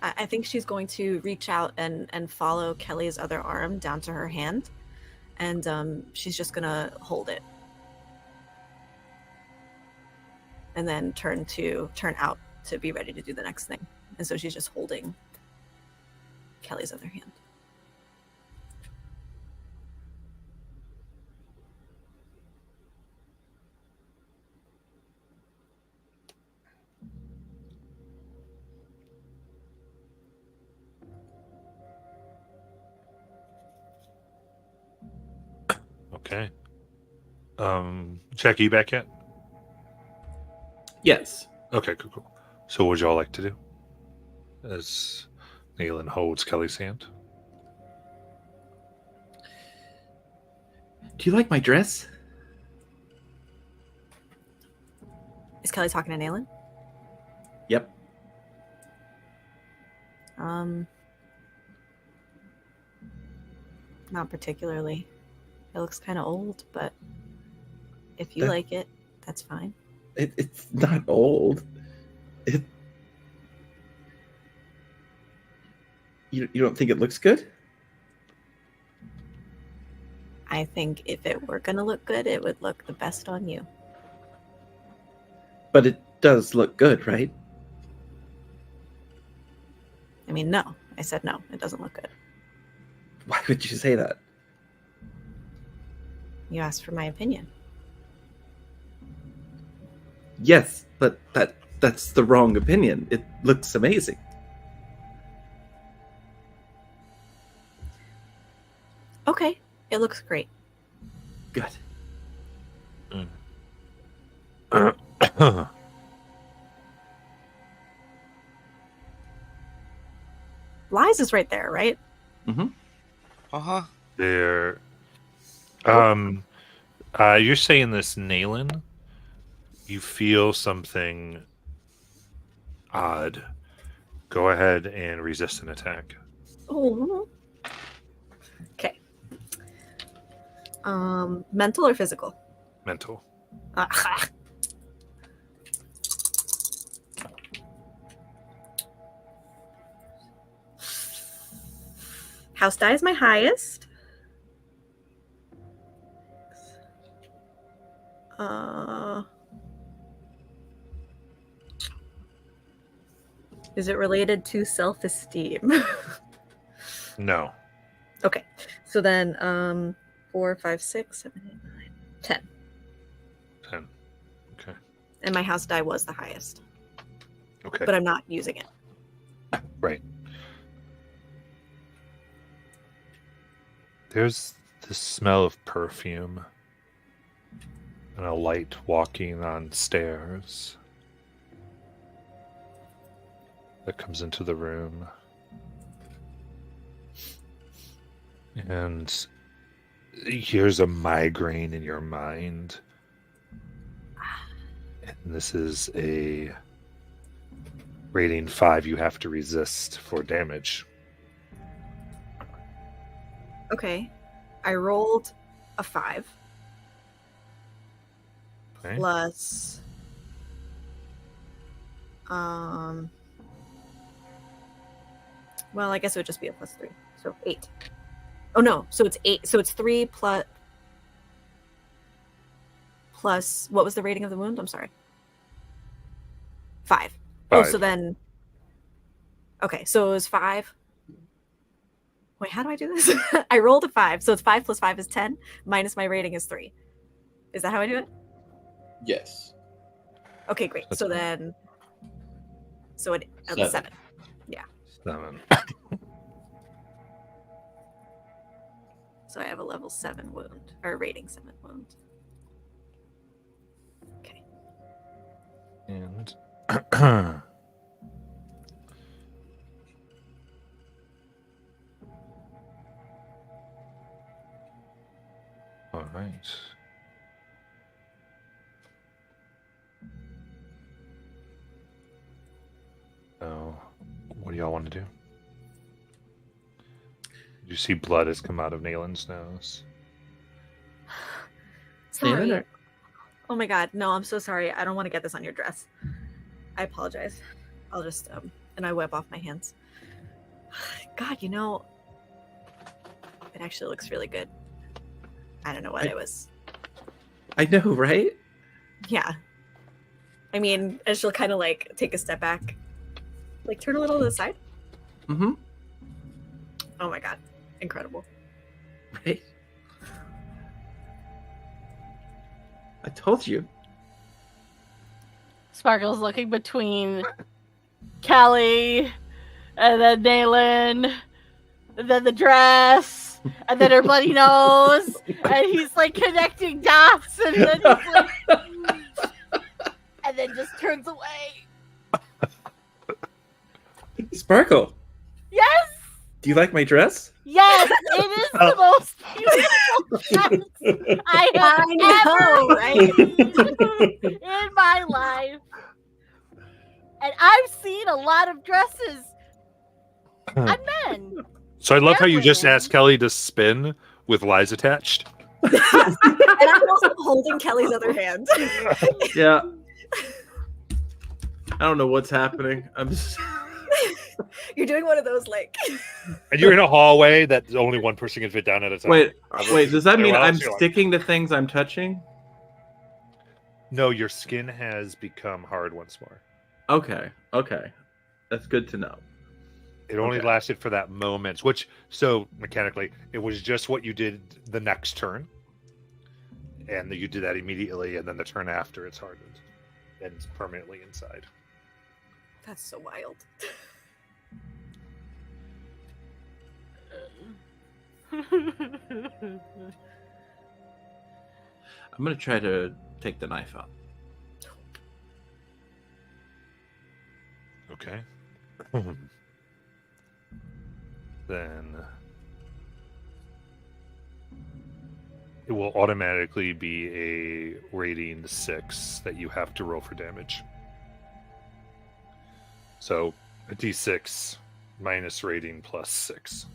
I think she's going to reach out and follow Kelly's other arm down to her hand, and she's just gonna hold it. And then turn out to be ready to do the next thing. And so she's just holding Kelly's other hand. Okay. Jackie, you back yet? Yes. Okay, cool. So, what would y'all like to do? As Nayland holds Kelly's hand. Do you like my dress? Is Kelly talking to Nayland? Yep. Not particularly. It looks kind of old, but if you That- like it, that's fine. It's not old. You don't think it looks good? I think if it were gonna look good, it would look the best on you. But it does look good, right? I mean, no. I said no. It doesn't look good. Why would you say that? You asked for my opinion. Yes, but that's the wrong opinion. It looks amazing. Okay. It looks great. Good. Lies is right there, right? Uh huh. There. You're saying this, Nayland. You feel something odd. Go ahead and resist an attack. Oh. Okay. Mental or physical? Mental. Ah. House die is my highest. Is it related to self-esteem? No. Okay. So then 4, 5, 6, 7, 8, 9, 10. 10. Okay. And my house die was the highest. Okay. But I'm not using it. Right. There's the smell of perfume and a light walking on stairs that comes into the room. And here's a migraine in your mind. And this is a rating 5 you have to resist for damage. Okay. I rolled a 5 Okay. plus well, I guess it would just be a plus 3. So 8. Oh no, so it's 8. So it's 3 plus what was the rating of the wound? I'm sorry. 5. Oh, 5. so then okay, so it was 5. Wait, how do I do this? I rolled a 5, so it's 5 plus 5 is 10, minus my rating is 3. Is that how I do it? Yes. Okay, great. That's So fine. then, so it 7. 7. 7. So I have a level 7 wound, or a rating 7 wound. Okay. And all right. So, what do y'all want to do? You see blood has come out of Nayland's nose. Sorry. Nayland, Oh my god, no, I'm so sorry. I don't want to get this on your dress. I apologize. I'll just and I wipe off my hands. God, you know, it actually looks really good. I don't know what it was. I know, right? Yeah. I mean, and she'll kind of like take a step back, like turn a little to the side. Mm-hmm. Oh my god, incredible. Right. I told you. Sparkle's looking between Kelly and then Nayland and then the dress and then her bloody nose and he's like connecting dots and then he's like and then just turns away. Sparkle, Yes, do you like my dress? yes, it is the most beautiful dress I have know, right? ever seen in my life. And I've seen a lot of dresses on men. So I love how you just Women. asked Kelly to spin with lies attached. And I'm also holding Kelly's other hand. Yeah. I don't know what's happening. I'm just. You're doing one of those like And you're in a hallway that only one person can fit down at a time. Wait. Does that mean Everyone I'm else, you're like- sticking to things I'm touching? No, your skin has become hard once more. Okay. That's good to know. It only Okay. lasted for that moment, which, so mechanically, it was just what you did the next turn. And you did that immediately, and then the turn after it's hardened. And it's permanently inside. that's so wild. I'm gonna try to take the knife out. Okay. Then it will automatically be a rating 6 that you have to roll for damage. So a d6 minus rating plus 6.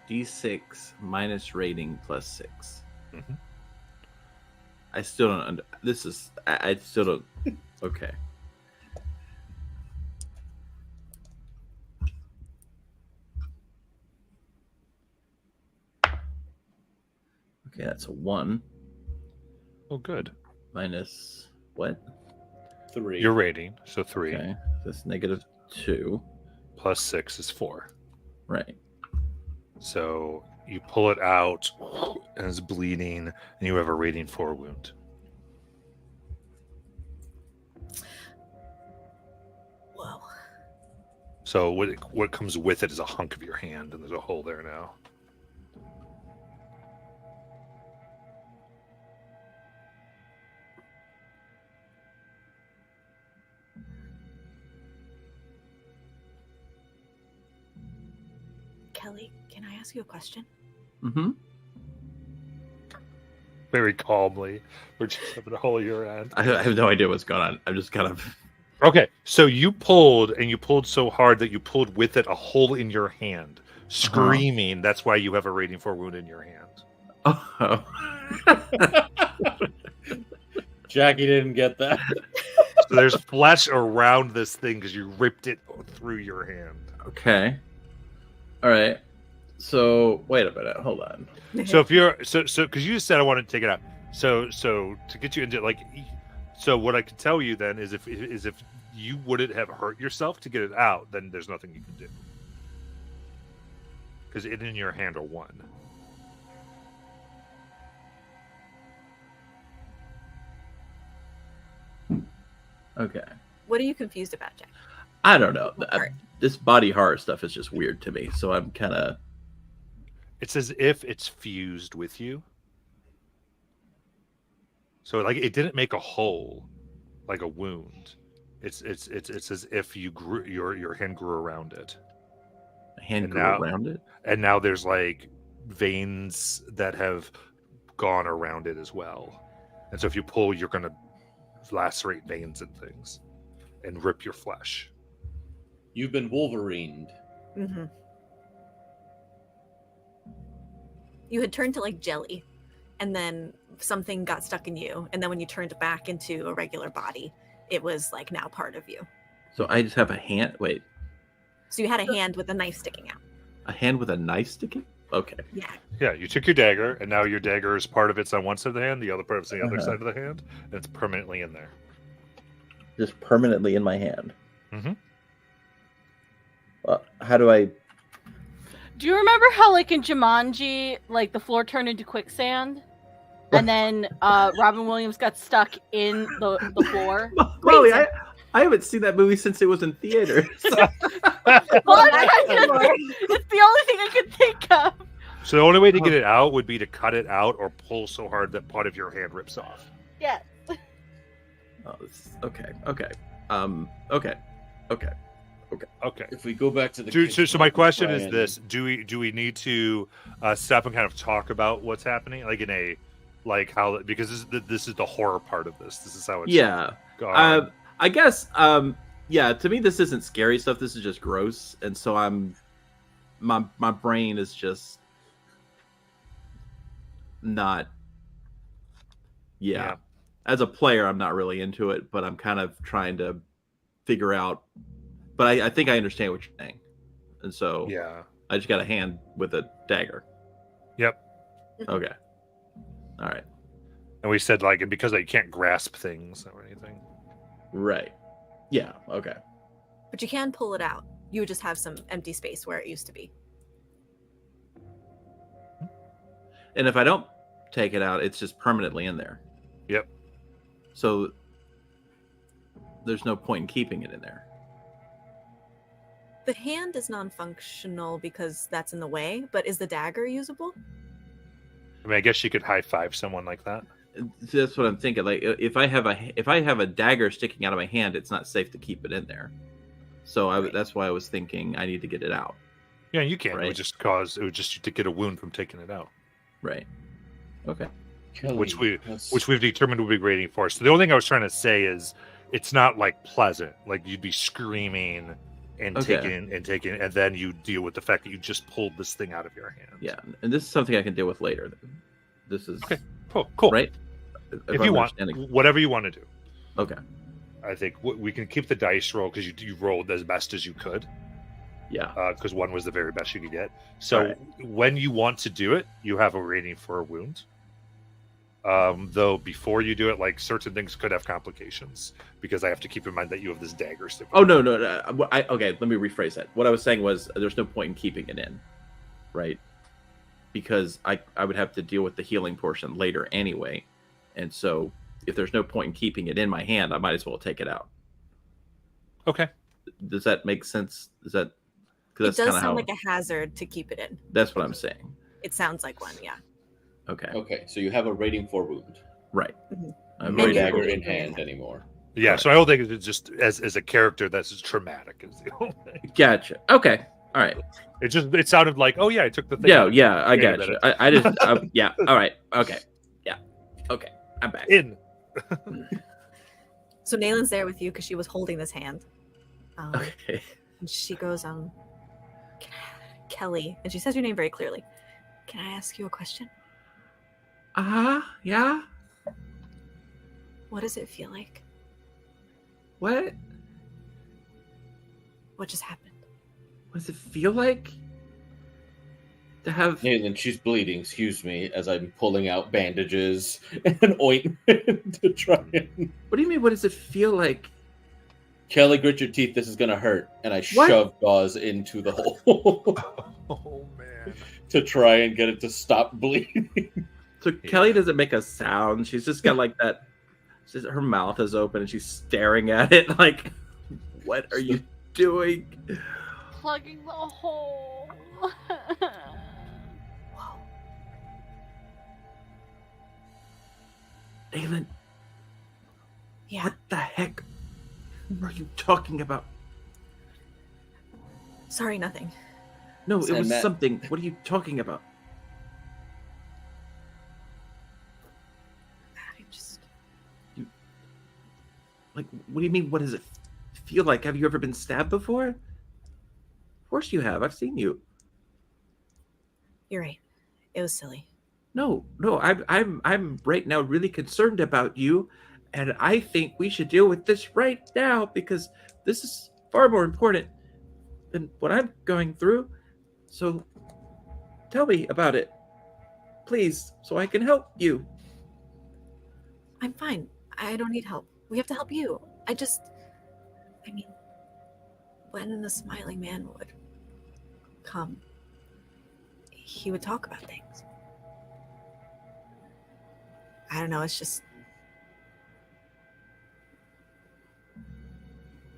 D6 minus rating plus 6. Mhm. I still don't. This is. I still don't. Okay. Okay, that's a 1 Oh, good. minus what? 3. Your rating, so 3 Okay, that's negative 2. plus 6 is 4. Right. So you pull it out, and it's bleeding, and you have a rating 4 wound. Whoa. So what comes with it is a hunk of your hand, and there's a hole there now. Kelly, can I ask you a question? Mm-hmm. Very calmly, we're just having a hole in your hand. I have no idea what's going on. I'm just kind of. Okay, so you pulled, and you pulled so hard that you pulled with it a hole in your hand, screaming. That's why you have a rating 4 wound in your hand. Oh. Jackie didn't get that. So there's flesh around this thing because you ripped it through your hand. Okay. All right. So wait a minute. Hold on. So if you're so because you just said I wanted to take it out. So to get you into like, so what I can tell you then is if you wouldn't have hurt yourself to get it out, then there's nothing you can do because it in your hand are 1. Okay. What are you confused about, Jack? I don't know. What part? This body horror stuff is just weird to me. So I'm kind of. It's as if it's fused with you. So like it didn't make a hole, like a wound. It's as if you grew your hand grew around it. A hand And grew now- around it. And now there's like veins that have gone around it as well. And so if you pull, you're going to lacerate veins and things and rip your flesh. You've been Wolverined. Mm-hmm. You had turned to like jelly, and then something got stuck in you, and then when you turned back into a regular body, it was like now part of you. So I just have a hand. Wait, So you had a hand with a knife sticking out. a hand with a knife sticking. Okay. Yeah. Yeah, you took your dagger, and now your dagger is part of it's on one side of the hand, the other part of it's on the other Uh-huh. side of the hand, and it's permanently in there. Just permanently in my hand. Mhm. How do I? Do you remember how, like in Jumanji, like the floor turned into quicksand, and then Robin Williams got stuck in the floor? Chloe, I haven't seen that movie since it was in theaters. So. Well, it's the only thing I could think of. So the only way to get it out would be to cut it out or pull so hard that part of your hand rips off. Yeah. Oh, okay. Okay. Okay. Okay. Okay. If we go back to the So my question is Brian, this: Do we need to stop and kind of talk about what's happening, like in a how, because this is the horror part of this. This is how it's Yeah. gone. I guess. Yeah. To me, this isn't scary stuff. This is just gross, and so my brain is just not. Yeah. As a player, I'm not really into it, but I'm kind of trying to figure out. But I think I understand what you're saying, and so Yeah. I just got a hand with a dagger. Yep. Okay. All right. And we said and because you can't grasp things or anything. Right. Yeah. Okay. But you can pull it out. You would just have some empty space where it used to be. And if I don't take it out, it's just permanently in there. Yep. So there's no point in keeping it in there. The hand is non-functional because that's in the way, but is the dagger usable? I mean, I guess you could high five someone like that. That's what I'm thinking. Like if I have a dagger sticking out of my hand, it's not safe to keep it in there. So that's why I was thinking I need to get it out. Yeah, you can. It Right. would just to get a wound from taking it out, Right. Okay. Kelly, which that's- we've determined will be grading for. So the only thing I was trying to say is it's not like pleasant. Like you'd be screaming and Okay. taking, and then you deal with the fact that you just pulled this thing out of your hand. Yeah, and this is something I can deal with later. This is Okay. Cool. right. If I'm you want, understanding- whatever you want to do. Okay. I think we can keep the dice roll because you rolled as best as you could. Yeah. Because one was the very best you could get. So Right. when you want to do it, you have a rating for a wound. Though before you do it, like certain things could have complications because I have to keep in mind that you have this dagger sticking. Oh no. Okay, let me rephrase that. What I was saying was there's no point in keeping it in, right? Because I would have to deal with the healing portion later anyway, and so if there's no point in keeping it in my hand, I might as well take it out. Okay. Does that make sense? Is that? It Because does that's kind sound of how. like a hazard to keep it in. That's what I'm saying. It sounds like one, yeah. Okay. Okay, so you have a rating 4 wound. Right. Mhm. I'm No And you're ready. dagger going in to hand that. anymore. Yeah. Right. So I don't think it's just as a character that's as traumatic as the whole thing. Gotcha. Okay. All right. It sounded like, oh yeah, I took the thing. Yeah. out. Yeah. I Wait a got you. minute. I just. Yeah. All right. Okay. Yeah. Okay. I'm back. In. So Nayland's there with you because she was holding this hand. Okay. And she goes, Kelly, and she says your name very clearly. Can I ask you a question? Yeah. What does it feel like? What? What just happened? What does it feel like to have? Nathan, she's bleeding, excuse me, as I'm pulling out bandages and ointment to try and... What do you mean? What does it feel like? Kelly, grit your teeth, this is gonna hurt. And I What? shove Gauze into the hole Oh man. to try and get it to stop bleeding. So Kelly doesn't make a sound. She's just got like that. Her mouth is open and she's staring at it like, "What are you doing?" Plugging the hole. Whoa. Aelin, Yeah. what the heck are you talking about? Sorry, nothing. No, it And was that- something. What are you talking about? I just. Like, what do you mean? What does it feel like? Have you ever been stabbed before? Of course you have. I've seen you. You're right. It was silly. No, I'm right now really concerned about you, and I think we should deal with this right now because this is far more important than what I'm going through. So tell me about it, please, so I can help you. I'm fine. I don't need help. We have to help you. I mean, when the smiling man would come, he would talk about things. I don't know. It's just.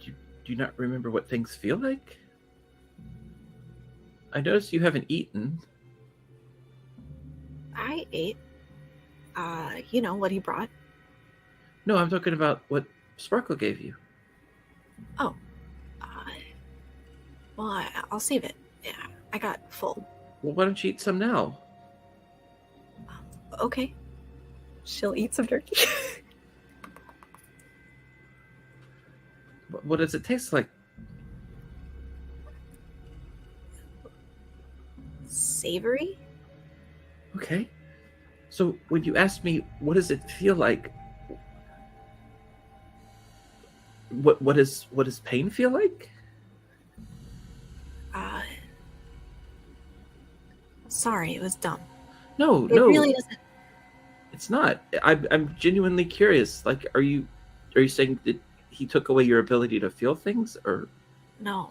Do you not remember what things feel like? I noticed you haven't eaten. I ate. You know what he brought. No, I'm talking about what Sparkle gave you. Well, I'll save it. Yeah, I got full. Well, why don't you eat some now? Okay. She'll eat some turkey. What does it taste like? Savory? Okay. So when you asked me, what does it feel like? What does pain feel like? Sorry, it was dumb. No, It no, really doesn't. it's not. I'm genuinely curious. Like, are you saying that he took away your ability to feel things, or No.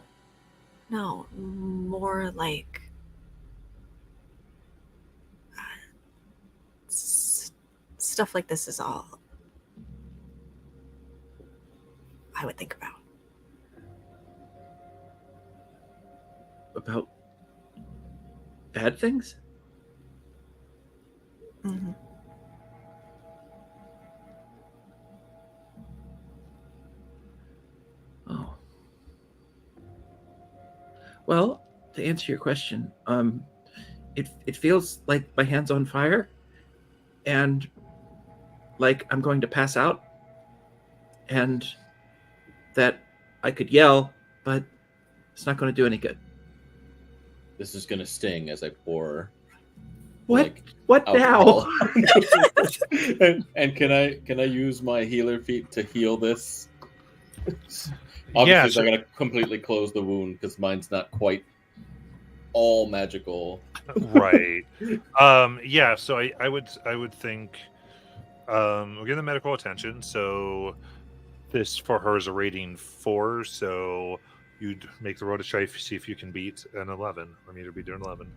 No, more like. Stuff like this is all I would think about. about bad things? Mm-hmm. Oh, Well, to answer your question, it feels like my hand's on fire, and like I'm going to pass out, and that I could yell, but it's not going to do any good. This is gonna sting as I pour. What? Like, What alcohol. now? and can I use my healer feat to heal this? Yeah, Obviously, so- I'm gonna completely close the wound because mine's not quite all magical. Right. Yeah. So I would think we'll give the medical attention. So this for her is a rating 4. So you'd make the roll to try to see if you can beat an 11 or me to beat an 11.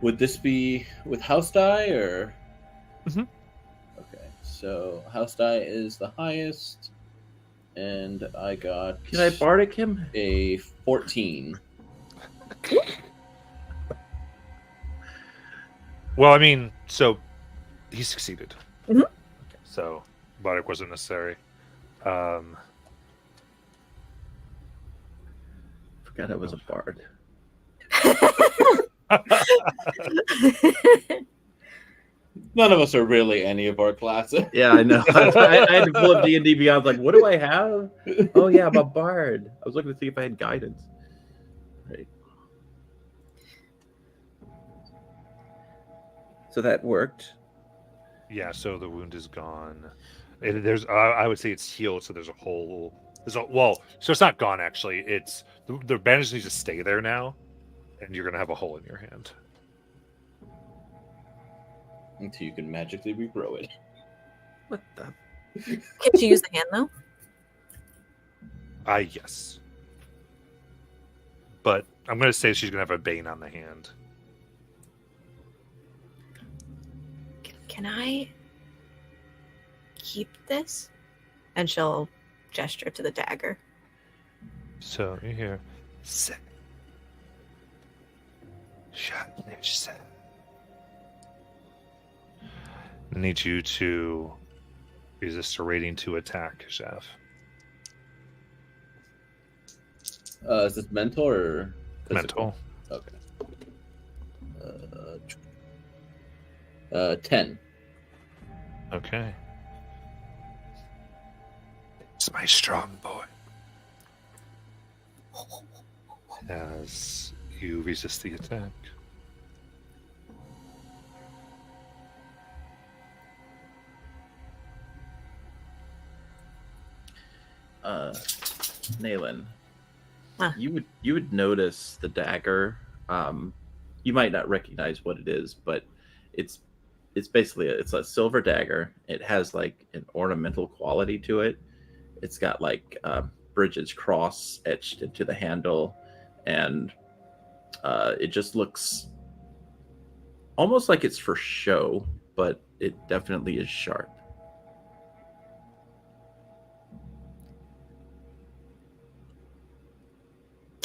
Would this be with house die or? Mhm. Okay, so house die is the highest, and I got Can I bardic him? a 14. Well, I mean, so he succeeded. Mhm. So Bardic wasn't necessary. Forgot I was a bard. None of us are really any of our classes. Yeah, I know. I had to pull up D&D Beyond. Like, what do I have? Oh yeah, I'm a bard. I was looking to see if I had guidance. Right. So that worked. Yeah, so the wound is gone. There's, I would say it's healed. So there's a hole. Well, so it's not gone actually. It's the bandage needs to stay there now, and you're gonna have a hole in your hand. Until you can magically regrow it. What the? Can she use the hand though? Yes. But I'm gonna say she's gonna have a bane on the hand. Can I keep this? And she'll gesture to the dagger. So you hear, "Sit. Shut. Sit." I need you to resist a rating to attack, Chef. Is this mental or physical? Mental. Okay. 10. Okay. It's my strong boy. As you resist the attack. Nayland, Huh. you would notice the dagger. You might not recognize what it is, but it's basically it's a silver dagger. It has like an ornamental quality to it. It's got like Bridget's cross etched into the handle, and it just looks almost like it's for show, but it definitely is sharp.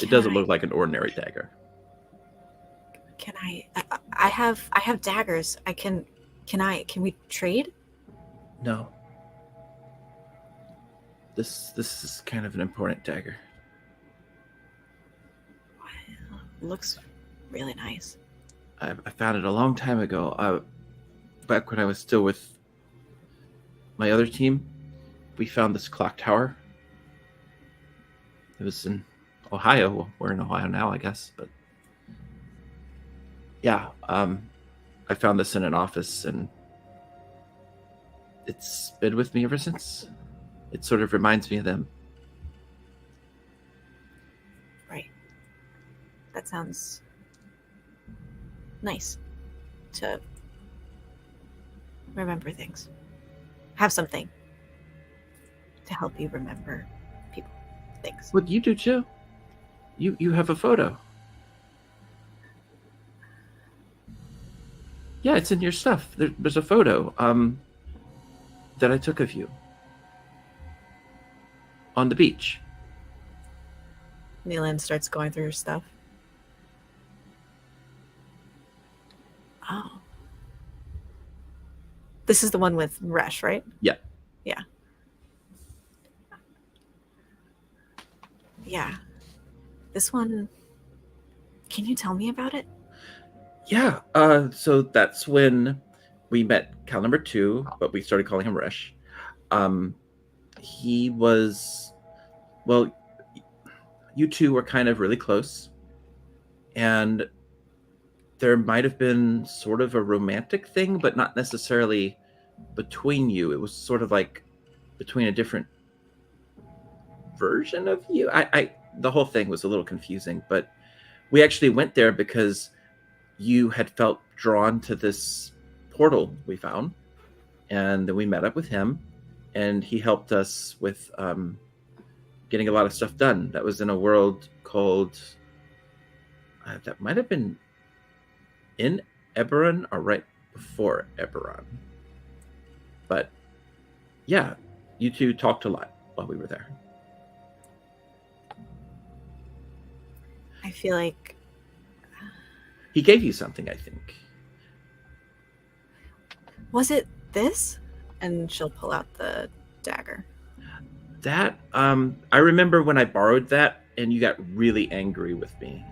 It doesn't look like an ordinary dagger. Can I have daggers. Can we trade? No. This is kind of an important dagger. Wow, looks really nice. I found it a long time ago. Back when I was still with my other team, we found this clock tower. It was in Ohio. Well, we're in Ohio now, I guess. But yeah, I found this in an office, and it's been with me ever since. It sort of reminds me of them. Right. That sounds nice to remember things. Have something to help you remember people, things. What you do too? You have a photo. Yeah, it's in your stuff. There's a photo that I took of you on the beach. Neelan starts going through her stuff. Oh. This is the one with Resh, right? Yeah. Yeah. This one, can you tell me about it? Yeah. So that's when we met Cal number 2, but we started calling him Resh. He was, well, you two were kind of really close, and there might have been sort of a romantic thing, but not necessarily between you. It was sort of like between a different version of you. I the whole thing was a little confusing, but we actually went there because you had felt drawn to this portal we found, and then we met up with him, and he helped us with getting a lot of stuff done. That was in a world called that might have been in Eberron or right before Eberron. But yeah, you two talked a lot while we were there. I feel like He gave you something, I think. was it this? And she'll pull out the dagger. That I remember when I borrowed that and you got really angry with me.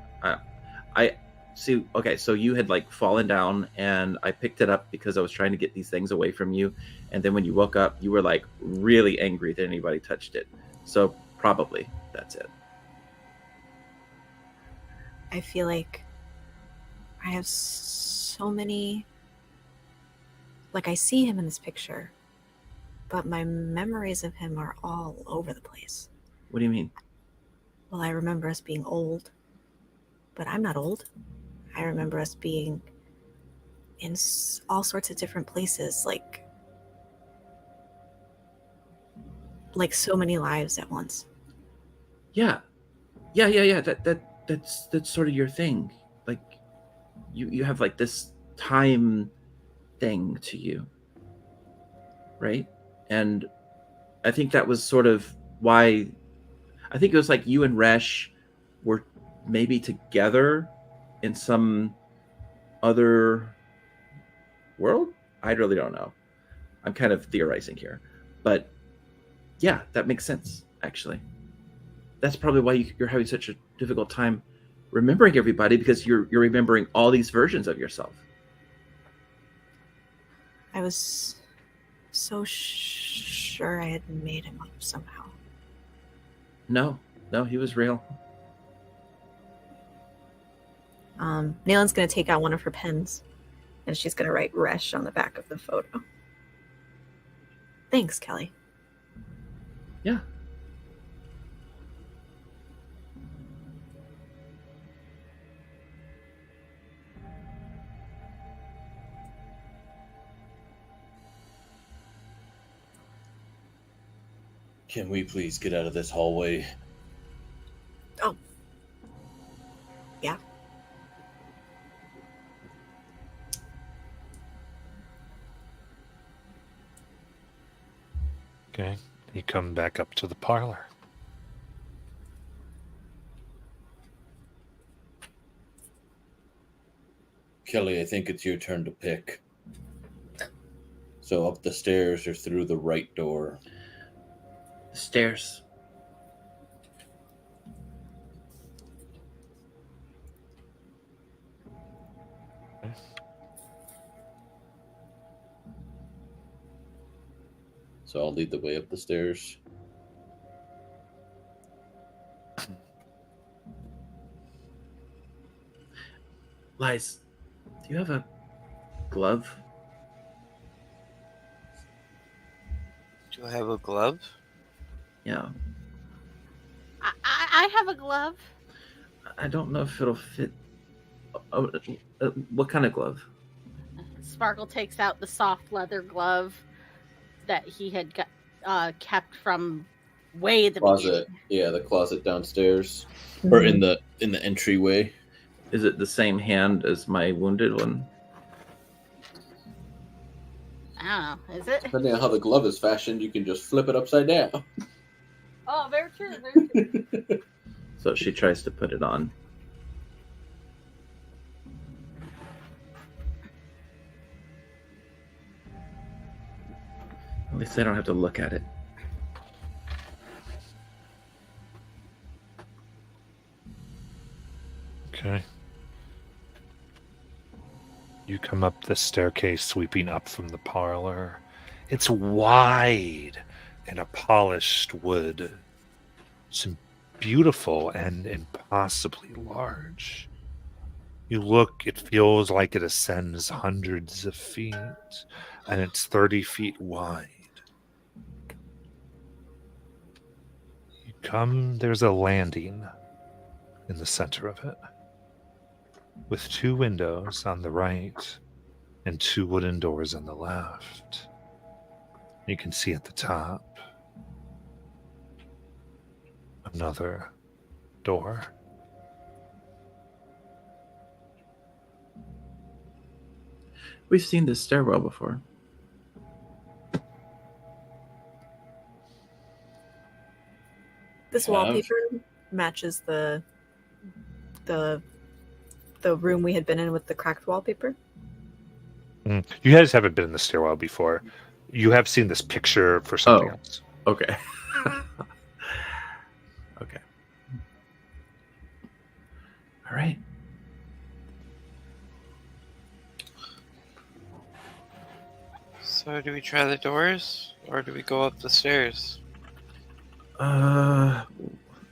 I see. Okay, so you had like fallen down and I picked it up because I was trying to get these things away from you, and then when you woke up you were like really angry that anybody touched it. So probably that's it. I feel like I have so many. Like, I see him in this picture, but my memories of him are all over the place. What do you mean? Well, I remember us being old, but I'm not old. I remember us being in all sorts of different places, like so many lives at once. Yeah. That's sort of your thing. Like you have like this time thing to you, right? And I think that was sort of why. I think it was like you and Resh were maybe together in some other world. I really don't know. I'm kind of theorizing here, but yeah, that makes sense. Actually, that's probably why you're having such a difficult time remembering everybody, because you're remembering all these versions of yourself. I was so sure I had made him up somehow. No, he was real. Naylan's going to take out one of her pens, and she's going to write Resh on the back of the photo. Thanks, Kelly. Yeah. Can we please get out of this hallway? Oh. Yeah. Okay. You come back up to the parlor. Kelly, I think it's your turn to pick. So up the stairs or through the right door? Stairs. So I'll lead the way up the stairs. Lies, do you have a glove? Do I have a glove? Yeah. I have a glove. I don't know if it'll fit. What kind of glove? Sparkle takes out the soft leather glove that he had kept from way at the Closet. beginning. Yeah, the closet downstairs. Or in the entryway. Is it the same hand as my wounded one? I don't know. Is it? Depending on how the glove is fashioned, you can just flip it upside down. Oh, very true. Very true. So she tries to put it on. At least I don't have to look at it. Okay. You come up the staircase sweeping up from the parlor. It's wide and a polished wood. Some beautiful and impossibly large. You look, it feels like it ascends hundreds of feet, and it's 30 feet wide. You come, there's a landing in the center of it, with 2 windows on the right and 2 wooden doors on the left. You can see at the top another door. We've seen this stairwell before. This Yeah. wallpaper matches the room we had been in with the cracked wallpaper. You guys haven't been in the stairwell before. You have seen this picture for something Oh. else. Okay. Okay. All right. So do we try the doors or do we go up the stairs?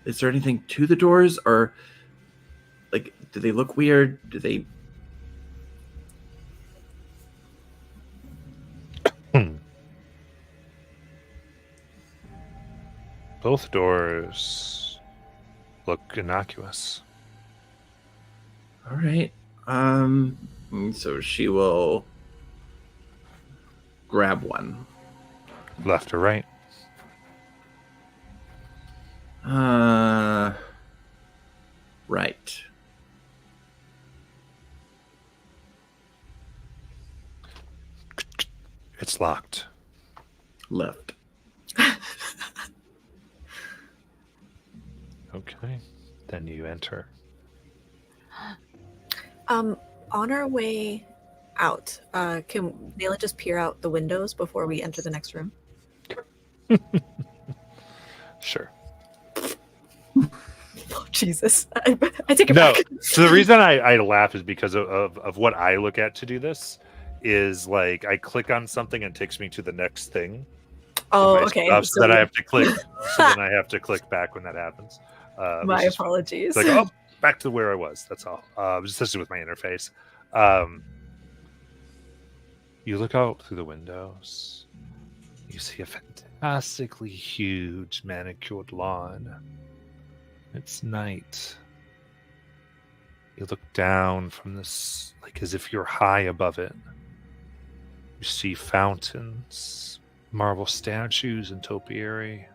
Is there anything to the doors, or like, do they look weird? Do they? Both doors look innocuous. All right. So she will grab one. Left or right? Right. It's locked. Left. Okay. Then you enter. On our way out, can Nayla just peer out the windows before we enter the next room? Sure. Oh, Jesus. I take it No. back. So the reason I laugh is because of what I look at to do this is like I click on something and it takes me to the next thing. Oh, in my okay. stuff, so then I we- have to click. So then I have to click back when that happens. My which is apologies. It's like, oh, back to where I was. That's all. Especially with my interface. You look out through the windows. You see a fantastically huge manicured lawn. It's night. You look down from this, like as if you're high above it. You see fountains, marble statues in topiary.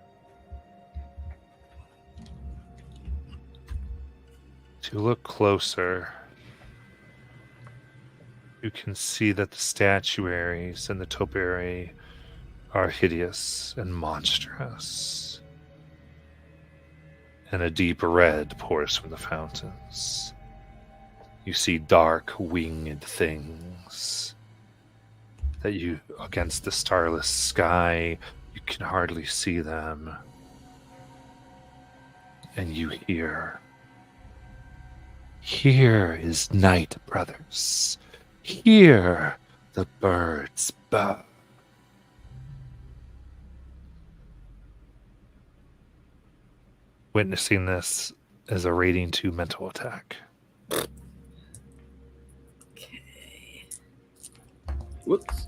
To look closer, you can see that the statuaries and the topiary are hideous and monstrous. And a deep red pours from the fountains. You see dark winged things that you, against the starless sky, you can hardly see them. And you hear, "Here is night, brothers. Hear the birds bow." Witnessing this is a rating 2 mental attack. Okay. Whoops.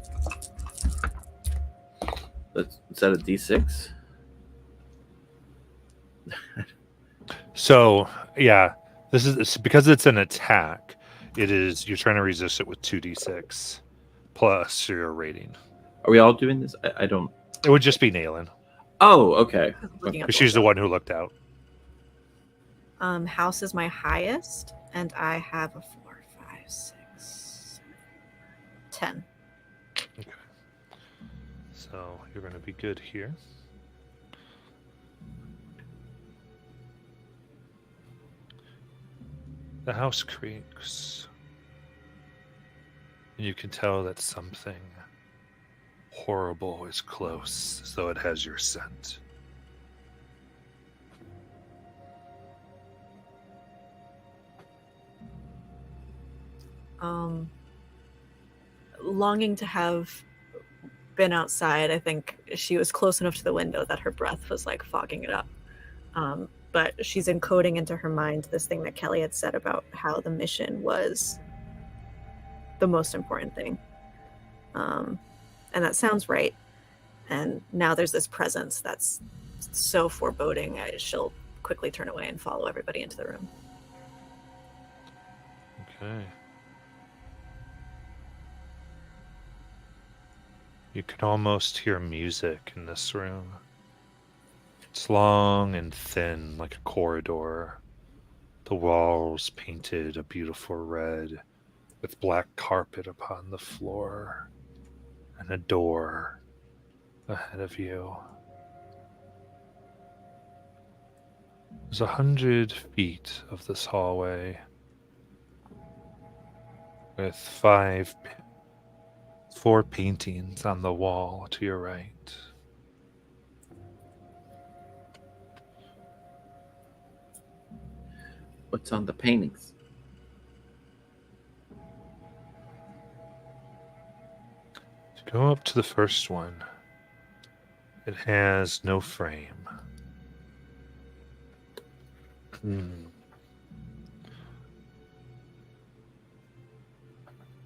Is that a D6? So, yeah, this is because it's an attack. It is you're trying to resist it with 2d6 plus your rating. Are we all doing this? I don't. It would just be Naylin, Oh, okay. Looking up because she's the one who looked out. House is my highest, and I have a 4, 5, 6, 10. So you're going to be good here. The house creaks. And you can tell that something Horrible is close, so it has your scent. Longing to have been outside, I think she was close enough to the window that her breath was like fogging it up. But she's encoding into her mind this thing that Kelly had said about how the mission was the most important thing. And that sounds right. And now there's this presence that's so foreboding. She'll quickly turn away and follow everybody into the room. Okay. You can almost hear music in this room. It's long and thin, like a corridor. The walls painted a beautiful red, with black carpet upon the floor, and a door ahead of you. There's 100 feet of this hallway, with four paintings on the wall to your right. What's on the paintings? To go up to the first one, it has no frame.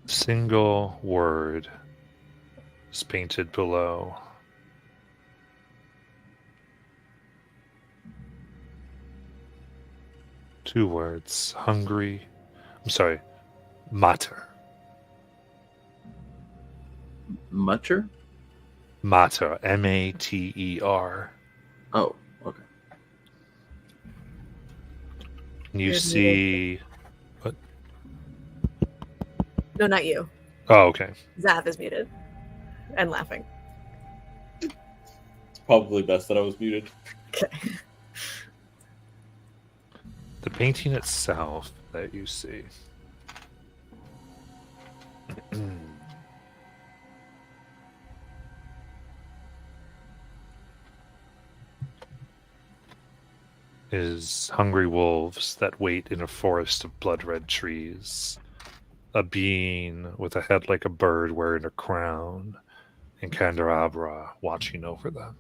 Single word is painted below. Two words, mater. Mutter? Mater, M-A-T-E-R. Oh, okay. You Good see... No, not you. Oh, okay. Zav is muted and laughing. It's probably best that I was muted. Okay. The painting itself that you see is hungry wolves that wait in a forest of blood-red trees. A being with a head like a bird wearing a crown, and candelabra watching over them.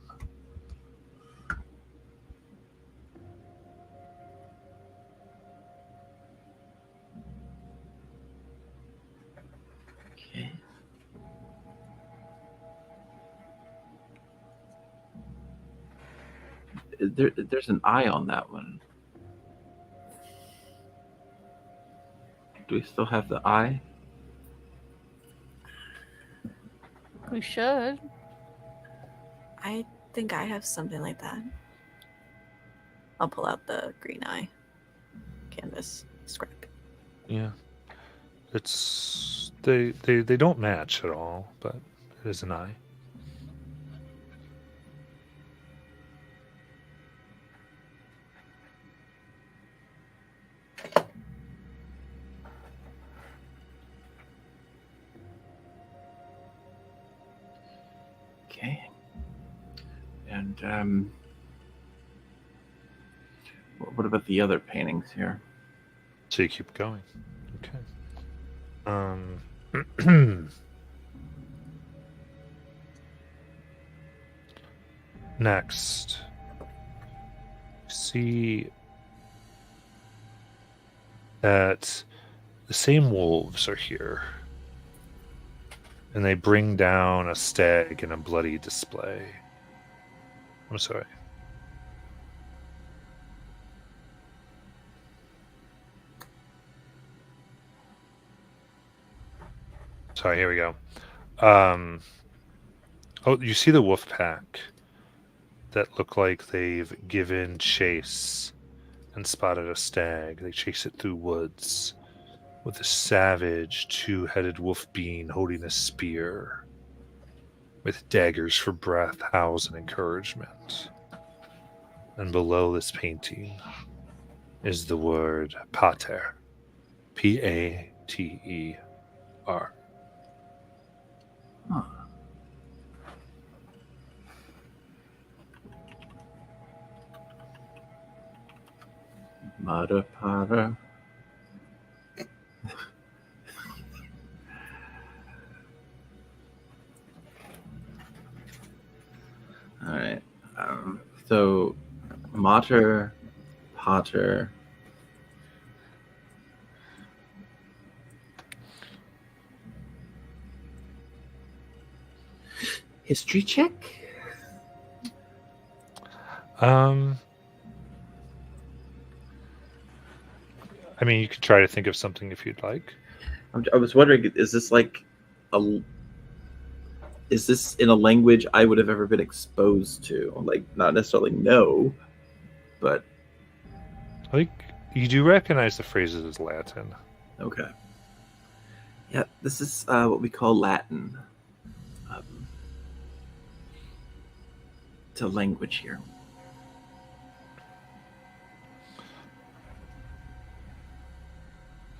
Okay. There's an eye on that one. Do we still have the eye? We should. I think I have something like that. I'll pull out the green eye canvas scrap. Yeah. It's they don't match at all, but it is an eye. Okay. And what about the other paintings here? So you keep going. Okay. Next, see that the same wolves are here, and they bring down a stag in a bloody display. I'm sorry. Sorry, here we go. Oh, you see the wolf pack that look like they've given chase and spotted a stag. They chase it through woods with a savage two-headed wolf being holding a spear with daggers for breath, howls, and encouragement. And below this painting is the word pater. Pater. Huh. Mater Pater. All right. So, Mater Pater. History check? I mean, you could try to think of something if you'd like. I was wondering, is this like is this in a language I would have ever been exposed to? Like, not necessarily no, but Like, you do recognize the phrases as Latin. okay. Yeah, this is what we call Latin. It's a language here.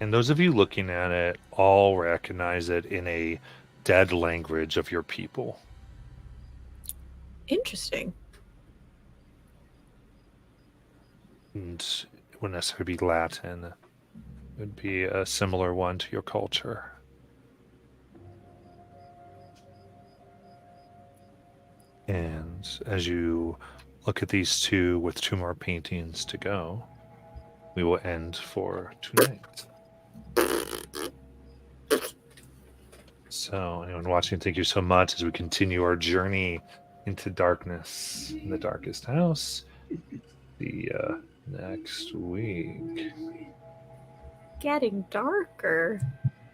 And those of you looking at it all recognize it in a dead language of your people. Interesting. And it wouldn't necessarily be Latin. It would be a similar one to your culture. And as you look at these two with two more paintings to go, we will end for tonight. So, anyone watching, thank you so much as we continue our journey into darkness in the darkest house. The next week. Getting darker.